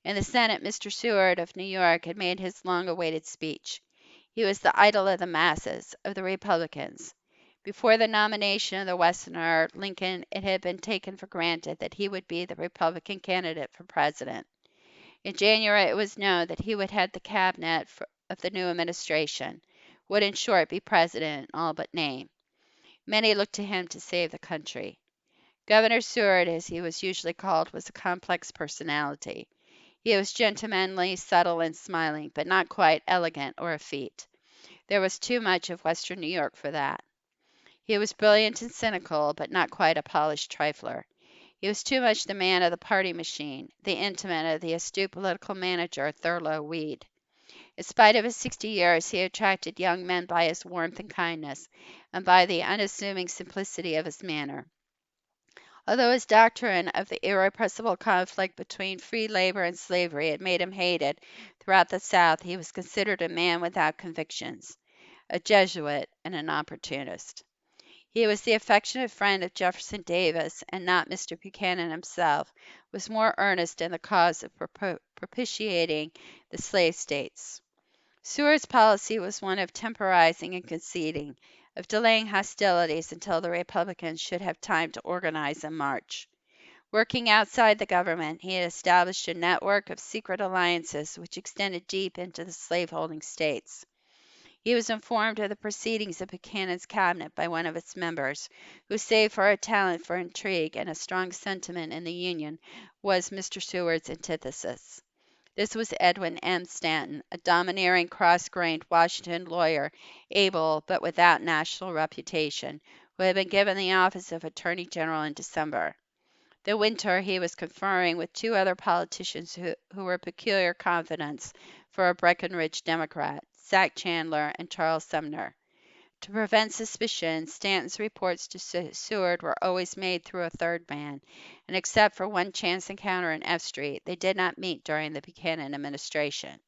In the Senate, Mr. Seward of New York had made his long-awaited speech. He was the idol of the masses, of the Republicans. Before the nomination of the Westerner, Lincoln, it had been taken for granted that he would be the Republican candidate for president. In January, it was known that he would head the cabinet of the new administration, would in short be president in all but name. Many looked to him to save the country. Governor Seward, as he was usually called, was a complex personality. He was gentlemanly, subtle, and smiling, but not quite elegant or effete. There was too much of Western New York for that. He was brilliant and cynical, but not quite a polished trifler. He was too much the man of the party machine, the intimate of the astute political manager, Thurlow Weed. In spite of his 60 years, he attracted young men by his warmth and kindness, and by the unassuming simplicity of his manner. Although his doctrine of the irrepressible conflict between free labor and slavery had made him hated throughout the South, he was considered a man without convictions, a Jesuit, and an opportunist. He was the affectionate friend of Jefferson Davis, and not Mr. Buchanan himself, was more earnest in the cause of propitiating the slave states. Seward's policy was one of temporizing and conceding, of delaying hostilities until the Republicans should have time to organize and march. Working outside the government, he had established a network of secret alliances which extended deep into the slaveholding states. He was informed of the proceedings of Buchanan's cabinet by one of its members, who, save for a talent for intrigue and a strong sentiment in the Union, was Mr. Seward's antithesis. This was Edwin M. Stanton, a domineering, cross-grained Washington lawyer, able but without national reputation, who had been given the office of Attorney General in December. The winter he was conferring with two other politicians who were peculiar confidants for a Breckinridge Democrat, Zach Chandler and Charles Sumner. To prevent suspicion, Stanton's reports to Seward were always made through a third man, and except for one chance encounter in F Street, they did not meet during the Buchanan administration.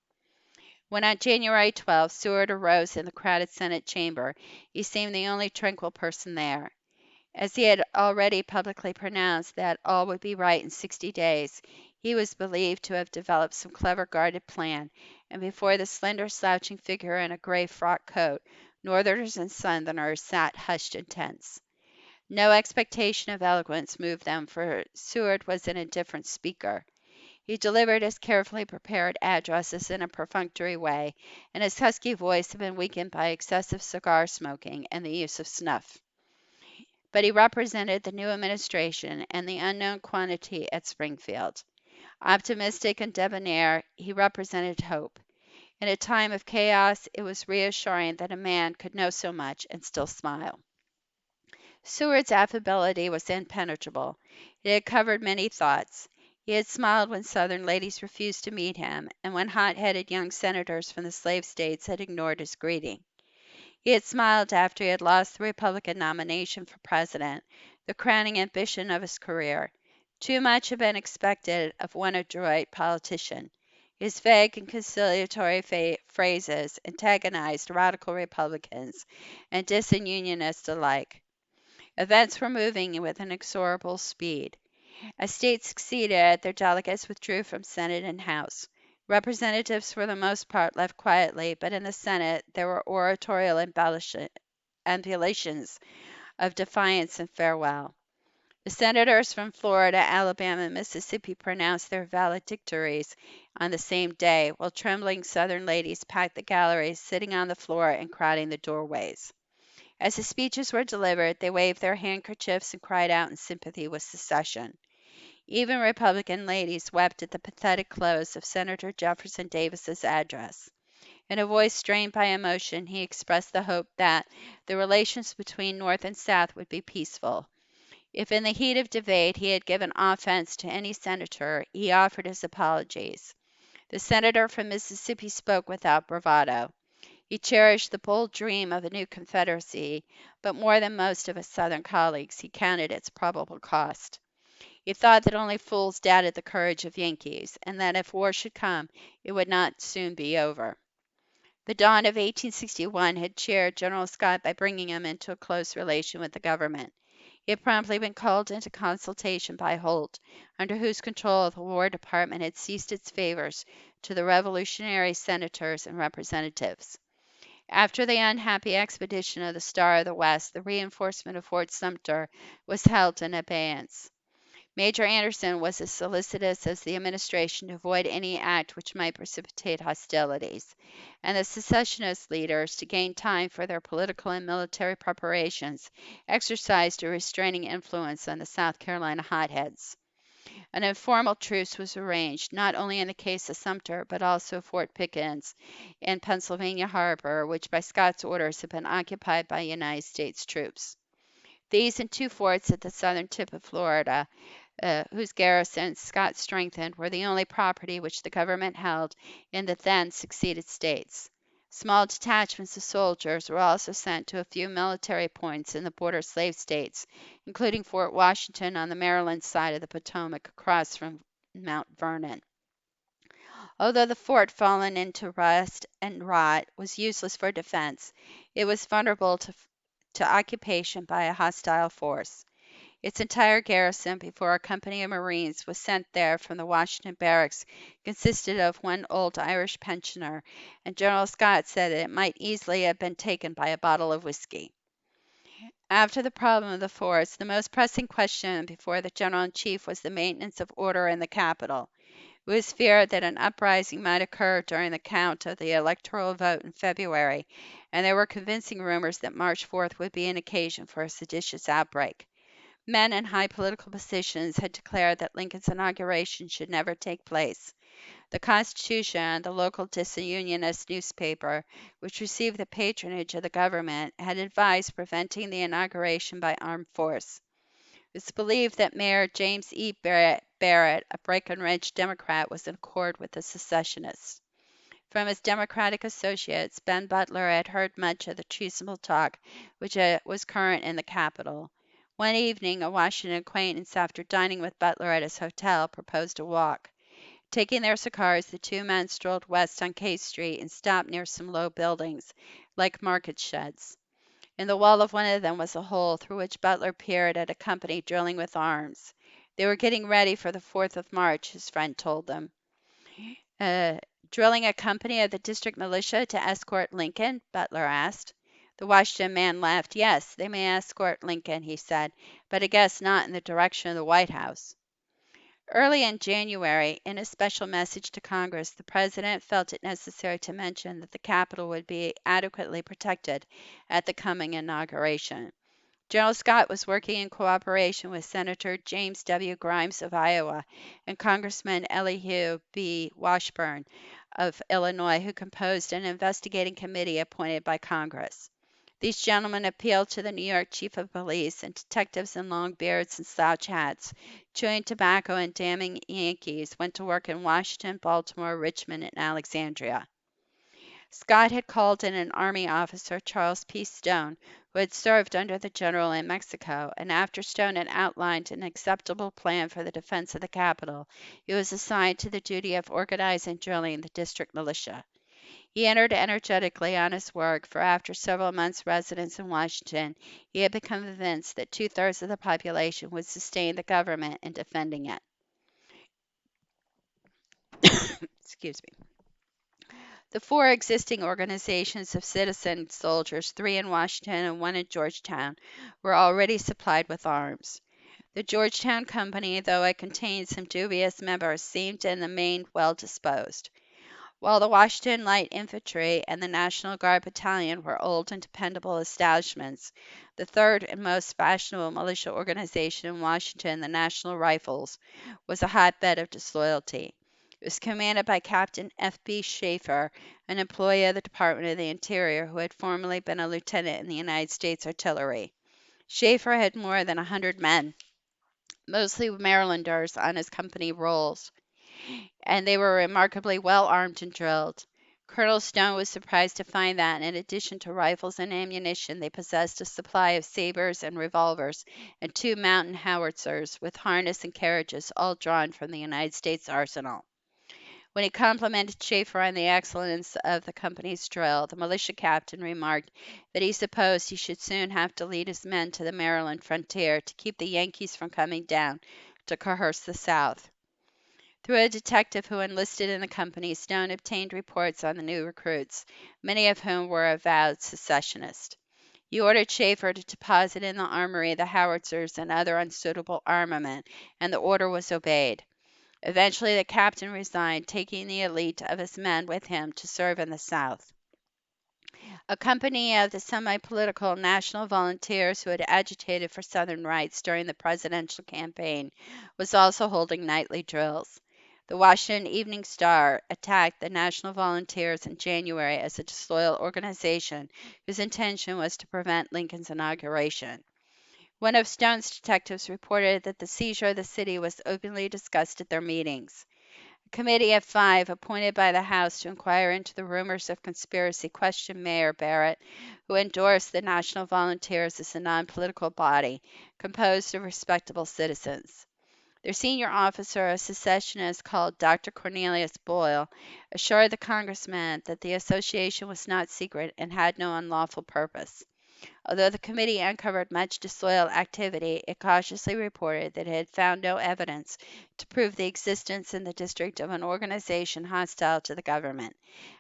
When on January 12 Seward arose in the crowded Senate chamber, he seemed the only tranquil person there. As he had already publicly pronounced that all would be right in 60 days, he was believed to have developed some clever guarded plan, and before the slender slouching figure in a gray frock coat, Northerners and Southerners sat hushed and tense. No expectation of eloquence moved them, for Seward was an indifferent speaker. He delivered his carefully prepared addresses in a perfunctory way, and his husky voice had been weakened by excessive cigar smoking and the use of snuff. But he represented the new administration and the unknown quantity at Springfield. Optimistic and debonair, he represented hope. In a time of chaos, it was reassuring that a man could know so much and still smile. Seward's affability was impenetrable. It had covered many thoughts. He had smiled when Southern ladies refused to meet him, and when hot-headed young senators from the slave states had ignored his greeting. He had smiled after he had lost the Republican nomination for president, the crowning ambition of his career. Too much had been expected of one adroit politician. His vague and conciliatory phrases antagonized radical Republicans and disunionists alike. Events were moving with inexorable speed. As states succeeded, their delegates withdrew from Senate and House. Representatives for the most part left quietly, but in the Senate there were oratorial ambulations of defiance and farewell. The senators from Florida, Alabama, and Mississippi pronounced their valedictories on the same day, while trembling Southern ladies packed the galleries, sitting on the floor and crowding the doorways. As the speeches were delivered, they waved their handkerchiefs and cried out in sympathy with secession. Even Republican ladies wept at the pathetic close of Senator Jefferson Davis's address. In a voice strained by emotion, he expressed the hope that the relations between North and South would be peaceful. If in the heat of debate he had given offense to any senator, he offered his apologies. The senator from Mississippi spoke without bravado. He cherished the bold dream of a new Confederacy, but more than most of his Southern colleagues, he counted its probable cost. He thought that only fools doubted the courage of Yankees, and that if war should come, it would not soon be over. The dawn of 1861 had cheered General Scott by bringing him into a close relation with the government. He had promptly been called into consultation by Holt, under whose control the War Department had ceased its favors to the Revolutionary senators and representatives. After the unhappy expedition of the Star of the West, the reinforcement of Fort Sumter was held in abeyance. Major Anderson was as solicitous as the administration to avoid any act which might precipitate hostilities, and the secessionist leaders, to gain time for their political and military preparations, exercised a restraining influence on the South Carolina hotheads. An informal truce was arranged, not only in the case of Sumter, but also Fort Pickens in Pennsylvania Harbor, which by Scott's orders had been occupied by United States troops. These and two forts at the southern tip of Florida, whose garrisons Scott strengthened, were the only property which the government held in the then seceded states. Small detachments of soldiers were also sent to a few military points in the border slave states, including Fort Washington on the Maryland side of the Potomac across from Mount Vernon. Although the fort, fallen into rust and rot, was useless for defense, it was vulnerable to occupation by a hostile force. Its entire garrison, before a company of Marines was sent there from the Washington barracks, consisted of one old Irish pensioner, and General Scott said it might easily have been taken by a bottle of whiskey. After the problem of the forts, the most pressing question before the General in Chief was the maintenance of order in the capital. It was feared that an uprising might occur during the count of the electoral vote in February, and there were convincing rumors that March 4th would be an occasion for a seditious outbreak. Men in high political positions had declared that Lincoln's inauguration should never take place. The Constitution, the local disunionist newspaper, which received the patronage of the government, had advised preventing the inauguration by armed force. It was believed that Mayor James E. Barrett, a Breckinridge Democrat, was in accord with the secessionists. From his Democratic associates, Ben Butler had heard much of the treasonable talk which was current in the capital. One evening, a Washington acquaintance, after dining with Butler at his hotel, proposed a walk. Taking their cigars, the two men strolled west on K Street and stopped near some low buildings, like market sheds. In the wall of one of them was a hole through which Butler peered at a company drilling with arms. They were getting ready for the 4th of March, his friend told them. Uh, Drilling a company of the district militia to escort Lincoln? Butler asked. The Washington man laughed. Yes, they may escort Lincoln, he said, but I guess not in the direction of the White House. Early in January, in a special message to Congress, the President felt it necessary to mention that the Capitol would be adequately protected at the coming inauguration. General Scott was working in cooperation with Senator James W. Grimes of Iowa and Congressman Elihu B. Washburn of Illinois, who composed an investigating committee appointed by Congress. These gentlemen appealed to the New York chief of police and detectives in long beards and slouch hats, chewing tobacco and damning Yankees, went to work in Washington, Baltimore, Richmond, and Alexandria. Scott had called in an army officer, Charles P. Stone, who had served under the general in Mexico, and after Stone had outlined an acceptable plan for the defense of the capital, he was assigned to the duty of organizing and drilling the district militia. He entered energetically on his work, for after several months' residence in Washington, he had become convinced that two-thirds of the population would sustain the government in defending it. Excuse me. The four existing organizations of citizen soldiers, three in Washington and one in Georgetown, were already supplied with arms. The Georgetown Company, though it contained some dubious members, seemed in the main well disposed. While the Washington Light Infantry and the National Guard Battalion were old and dependable establishments, the third and most fashionable militia organization in Washington, the National Rifles, was a hotbed of disloyalty. It was commanded by Captain F. B. Schaefer, an employee of the Department of the Interior who had formerly been a lieutenant in the United States Artillery. Schaefer had more than 100 men, mostly Marylanders, on his company rolls, and they were remarkably well armed and drilled. Colonel Stone was surprised to find that, in addition to rifles and ammunition, they possessed a supply of sabers and revolvers and two mountain howitzers with harness and carriages, all drawn from the United States arsenal. When he complimented Schaefer on the excellence of the company's drill, the militia captain remarked that he supposed he should soon have to lead his men to the Maryland frontier to keep the Yankees from coming down to coerce the South. Through a detective who enlisted in the company, Stone obtained reports on the new recruits, many of whom were avowed secessionists. He ordered Schaefer to deposit in the armory the howitzers and other unsuitable armament, and the order was obeyed. Eventually, the captain resigned, taking the elite of his men with him to serve in the South. A company of the semi-political National Volunteers who had agitated for Southern rights during the presidential campaign was also holding nightly drills. The Washington Evening Star attacked the National Volunteers in January as a disloyal organization whose intention was to prevent Lincoln's inauguration. One of Stone's detectives reported that the seizure of the city was openly discussed at their meetings. A committee of 5 appointed by the House to inquire into the rumors of conspiracy questioned Mayor Barrett, who endorsed the National Volunteers as a non-political body composed of respectable citizens. Their senior officer, a secessionist called Dr. Cornelius Boyle, assured the congressman that the association was not secret and had no unlawful purpose. Although the committee uncovered much disloyal activity, it cautiously reported that it had found no evidence to prove the existence in the district of an organization hostile to the government,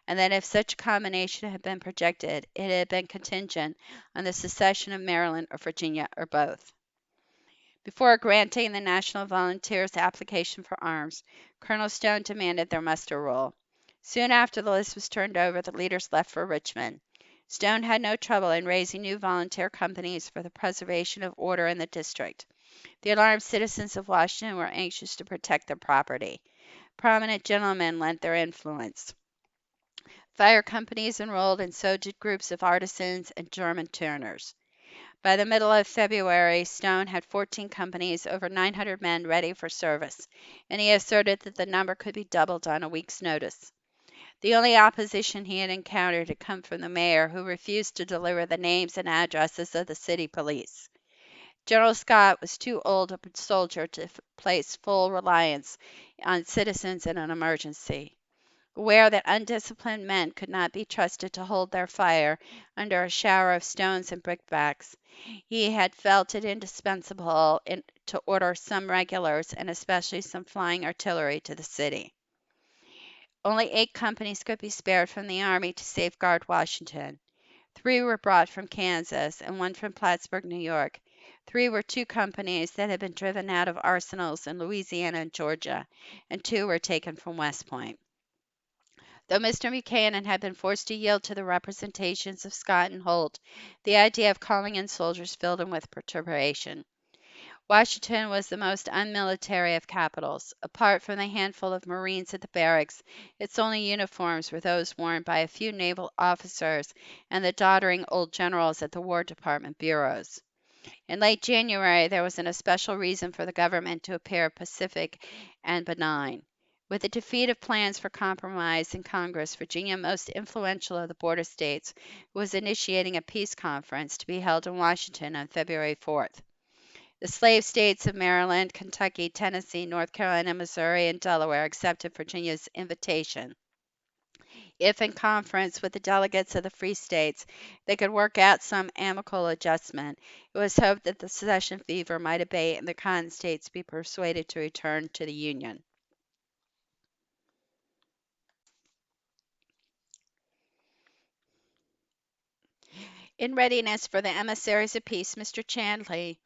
and that if such a combination had been projected, it had been contingent on the secession of Maryland or Virginia or both. Before granting the National Volunteers' application for arms, Colonel Stone demanded their muster roll. Soon after the list was turned over, the leaders left for Richmond. Stone had no trouble in raising new volunteer companies for the preservation of order in the district. The alarmed citizens of Washington were anxious to protect their property. Prominent gentlemen lent their influence. Fire companies enrolled, and so did groups of artisans and German turners. By the middle of February, Stone had 14 companies, over 900 men ready for service, and he asserted that the number could be doubled on a week's notice. The only opposition he had encountered had come from the mayor, who refused to deliver the names and addresses of the city police. General Scott was too old a soldier to place full reliance on citizens in an emergency. Aware that undisciplined men could not be trusted to hold their fire under a shower of stones and brickbats, he had felt it indispensable to order some regulars and especially some flying artillery to the city. Only 8 companies could be spared from the army to safeguard Washington. 3 were brought from Kansas and 1 from Plattsburgh, New York. 3 were 2 companies that had been driven out of arsenals in Louisiana and Georgia, and 2 were taken from West Point. Though Mr. Buchanan had been forced to yield to the representations of Scott and Holt, the idea of calling in soldiers filled him with perturbation. Washington was the most unmilitary of capitals. Apart from the handful of Marines at the barracks, its only uniforms were those worn by a few naval officers and the doddering old generals at the War Department bureaus. In late January, there was an especial reason for the government to appear pacific and benign. With the defeat of plans for compromise in Congress, Virginia, most influential of the border states, was initiating a peace conference to be held in Washington on February 4th. The slave states of Maryland, Kentucky, Tennessee, North Carolina, Missouri, and Delaware accepted Virginia's invitation. If, in conference with the delegates of the free states, they could work out some amicable adjustment, it was hoped that the secession fever might abate and the Cotton States be persuaded to return to the Union. In readiness for the emissaries of peace, Mr. Chandley,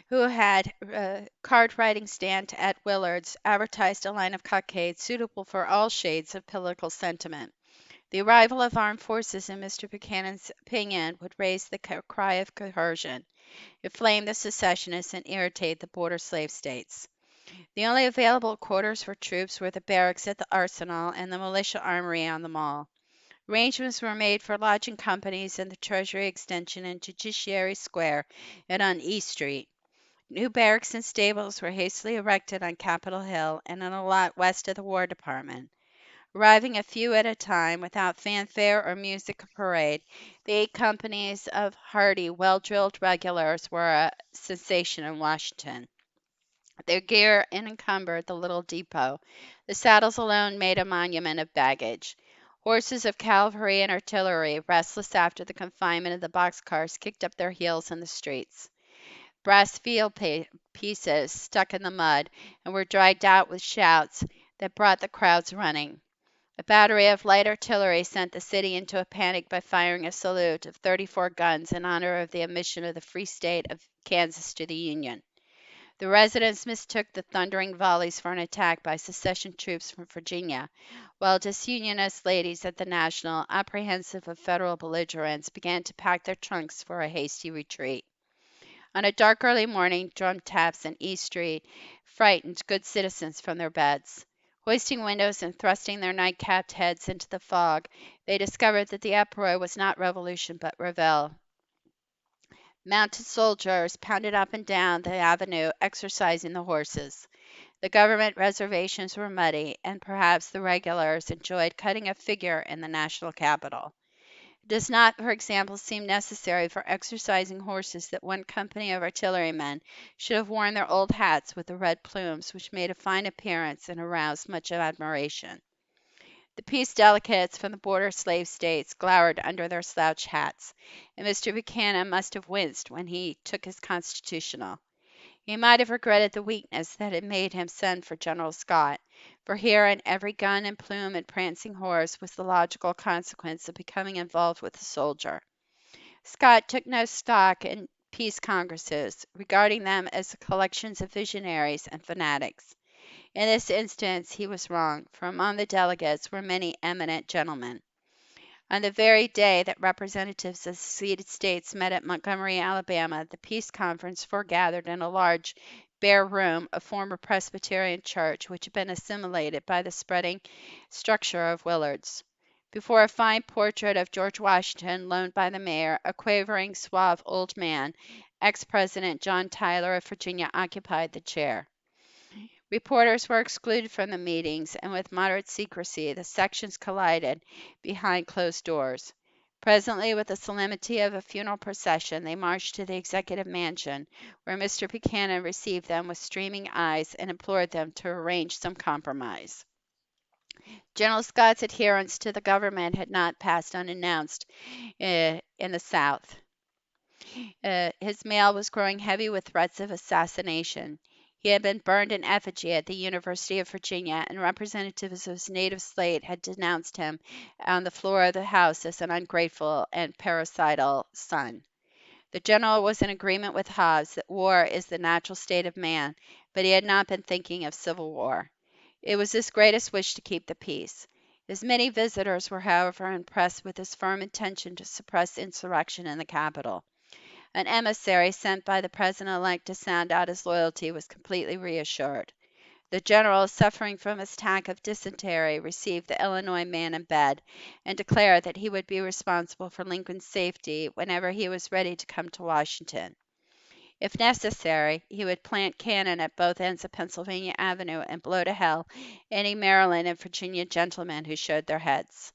who had a card writing stand at Willard's, advertised a line of cockades suitable for all shades of political sentiment. The arrival of armed forces, in Mr. Buchanan's opinion, would raise the cry of coercion, inflame the secessionists, and irritate the border slave states. The only available quarters for troops were the barracks at the arsenal and the militia armory on the mall. Arrangements were made for lodging companies in the Treasury Extension and Judiciary Square and on East Street. New barracks and stables were hastily erected on Capitol Hill and on a lot west of the War Department. Arriving a few at a time, without fanfare or music or parade, the 8 companies of hardy, well-drilled regulars were a sensation in Washington. Their gear encumbered the little depot. The saddles alone made a monument of baggage. Horses of cavalry and artillery, restless after the confinement of the boxcars, kicked up their heels in the streets. Brass pieces stuck in the mud and were dragged out with shouts that brought the crowds running. A battery of light artillery sent the city into a panic by firing a salute of 34 guns in honor of the admission of the free state of Kansas to the Union. The residents mistook the thundering volleys for an attack by secession troops from Virginia, while disunionist ladies at the National, apprehensive of federal belligerents, began to pack their trunks for a hasty retreat. On a dark early morning, drum taps in East Street frightened good citizens from their beds. Hoisting windows and thrusting their night-capped heads into the fog, they discovered that the uproar was not revolution but revel. Mounted soldiers pounded up and down the avenue, exercising the horses. The government reservations were muddy, and perhaps the regulars enjoyed cutting a figure in the national capital. It does not, for example, seem necessary for exercising horses that one company of artillerymen should have worn their old hats with the red plumes which made a fine appearance and aroused much admiration. The peace delegates from the border slave states glowered under their slouch hats, and Mr. Buchanan must have winced when he took his constitutional. He might have regretted the weakness that had made him send for General Scott, for here in every gun and plume and prancing horse was the logical consequence of becoming involved with the soldier. Scott took no stock in peace congresses, regarding them as collections of visionaries and fanatics. In this instance he was wrong, for among the delegates were many eminent gentlemen. On the very day that representatives of the seceded states met at Montgomery, Alabama, the peace conference foregathered in a large, bare room, a former Presbyterian church which had been assimilated by the spreading structure of Willard's. Before a fine portrait of George Washington loaned by the mayor, a quavering, suave old man, ex-President John Tyler of Virginia, occupied the chair. Reporters were excluded from the meetings, and with moderate secrecy the sections collided behind closed doors. Presently, with the solemnity of a funeral procession, they marched to the Executive Mansion, where Mr. Buchanan received them with streaming eyes and implored them to arrange some compromise. General Scott's adherence to the government had not passed unannounced in the South. His mail was growing heavy with threats of assassination. He had been burned in effigy at the University of Virginia, and representatives of his native Slate had denounced him on the floor of the House as an ungrateful and parricidal son. The general was in agreement with Hobbes that war is the natural state of man, but he had not been thinking of civil war. It was his greatest wish to keep the peace. His many visitors were, however, impressed with his firm intention to suppress insurrection in the capital. An emissary sent by the President-elect to sound out his loyalty was completely reassured. The general, suffering from his attack of dysentery, received the Illinois man in bed, and declared that he would be responsible for Lincoln's safety whenever he was ready to come to Washington. If necessary, he would plant cannon at both ends of Pennsylvania Avenue and blow to hell any Maryland and Virginia gentlemen who showed their heads.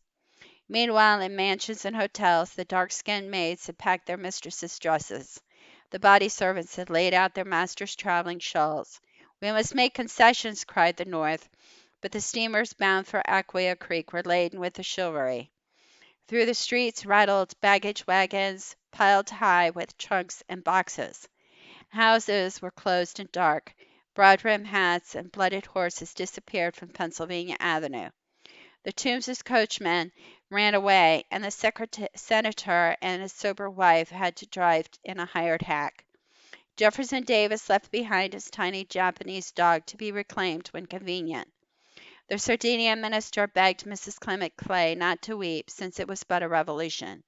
Meanwhile, in mansions and hotels, the dark-skinned maids had packed their mistresses' dresses. The body servants had laid out their masters' traveling shawls. "We must make concessions," cried the North, but the steamers bound for Aquia Creek were laden with the chivalry. Through the streets rattled baggage wagons, piled high with trunks and boxes. Houses were closed and dark. Broad-brimmed hats and blooded horses disappeared from Pennsylvania Avenue. The Toombses coachman ran away, and the senator and his sober wife had to drive in a hired hack. Jefferson Davis left behind his tiny Japanese dog to be reclaimed when convenient. The Sardinia minister begged Mrs. Clement Clay not to weep, since it was but a revolution.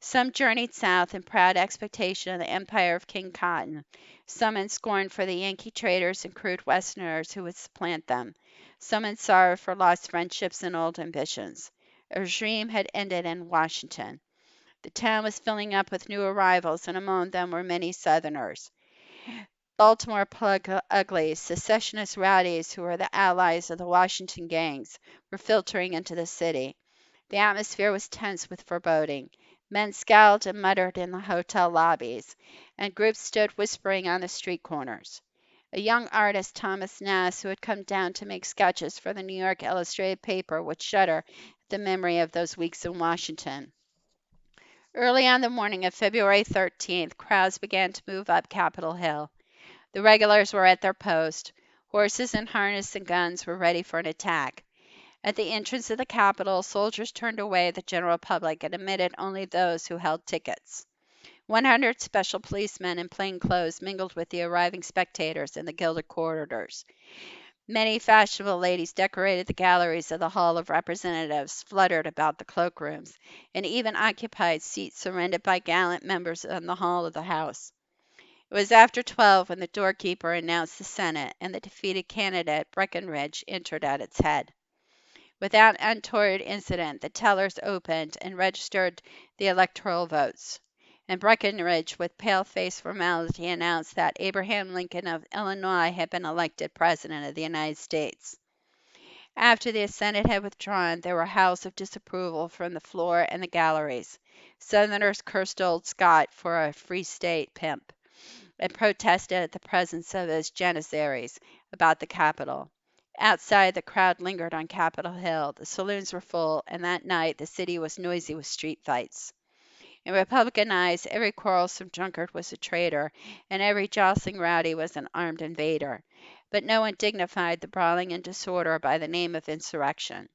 Some journeyed south in proud expectation of the empire of King Cotton, some in scorn for the Yankee traders and crude Westerners who would supplant them, some in sorrow for lost friendships and old ambitions. A regime had ended in Washington. The town was filling up with new arrivals, and among them were many Southerners. Baltimore plug uglies, secessionist rowdies who were the allies of the Washington gangs, were filtering into the city. The atmosphere was tense with foreboding. Men scowled and muttered in the hotel lobbies, and groups stood whispering on the street corners. A young artist, Thomas Nast, who had come down to make sketches for the New York Illustrated paper, would shudder at the memory of those weeks in Washington. Early on the morning of February 13th, crowds began to move up Capitol Hill. The regulars were at their post. Horses and harness and guns were ready for an attack. At the entrance of the Capitol, soldiers turned away the general public and admitted only those who held tickets. 100 special policemen in plain clothes mingled with the arriving spectators in the gilded corridors. Many fashionable ladies decorated the galleries of the Hall of Representatives, fluttered about the cloakrooms, and even occupied seats surrendered by gallant members in the hall of the House. It was after 12 when the doorkeeper announced the Senate, and the defeated candidate, Breckinridge, entered at its head. Without untoward incident, the tellers opened and registered the electoral votes, and Breckinridge, with pale-faced formality, announced that Abraham Lincoln of Illinois had been elected President of the United States. After the Senate had withdrawn, there were howls of disapproval from the floor and the galleries. Southerners cursed old Scott for a free state pimp, and protested at the presence of his janissaries about the Capitol. Outside, the crowd lingered on Capitol Hill. The saloons were full, and that night the city was noisy with street fights. In Republican eyes, every quarrelsome drunkard was a traitor, and every jostling rowdy was an armed invader. But no one dignified the brawling and disorder by the name of insurrection.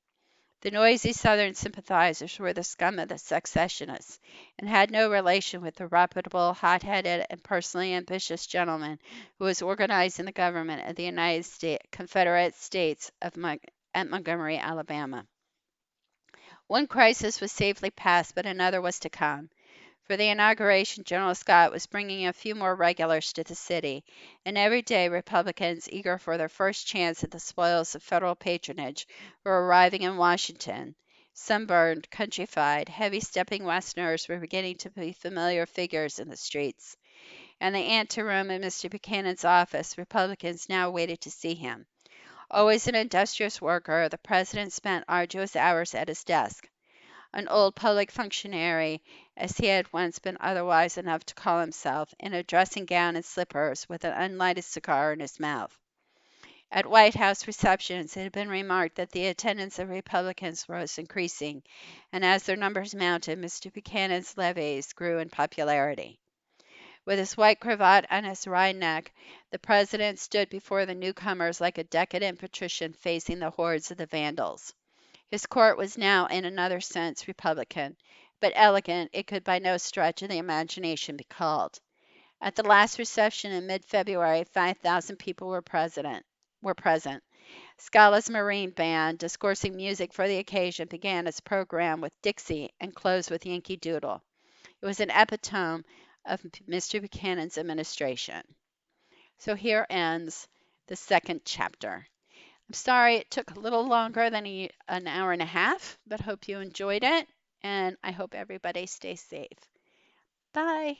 The noisy Southern sympathizers were the scum of the secessionists, and had no relation with the reputable, hot-headed, and personally ambitious gentleman who was organizing the government of the United States Confederate States at Montgomery, Alabama. One crisis was safely past, but another was to come. For the inauguration, General Scott was bringing a few more regulars to the city, and every day Republicans, eager for their first chance at the spoils of federal patronage, were arriving in Washington. Sunburned, countrified, heavy-stepping Westerners were beginning to be familiar figures in the streets. In the anteroom in Mr. Buchanan's office, Republicans now waited to see him. Always an industrious worker, the president spent arduous hours at his desk. An old public functionary, as he had once been otherwise enough to call himself, in a dressing gown and slippers, with an unlighted cigar in his mouth. At White House receptions it had been remarked that the attendance of Republicans was increasing, and as their numbers mounted, Mr. Buchanan's levees grew in popularity. With his white cravat on his wry neck, the president stood before the newcomers like a decadent patrician facing the hordes of the Vandals. His court was now, in another sense, Republican, but elegant it could by no stretch of the imagination be called. At the last reception in mid-February, 5,000 people were present. Scala's Marine Band, discoursing music for the occasion, began its program with Dixie and closed with Yankee Doodle. It was an epitome of Mr. Buchanan's administration. So here ends the second chapter. I'm sorry it took a little longer than an hour and a half, but hope you enjoyed it, and I hope everybody stays safe. Bye.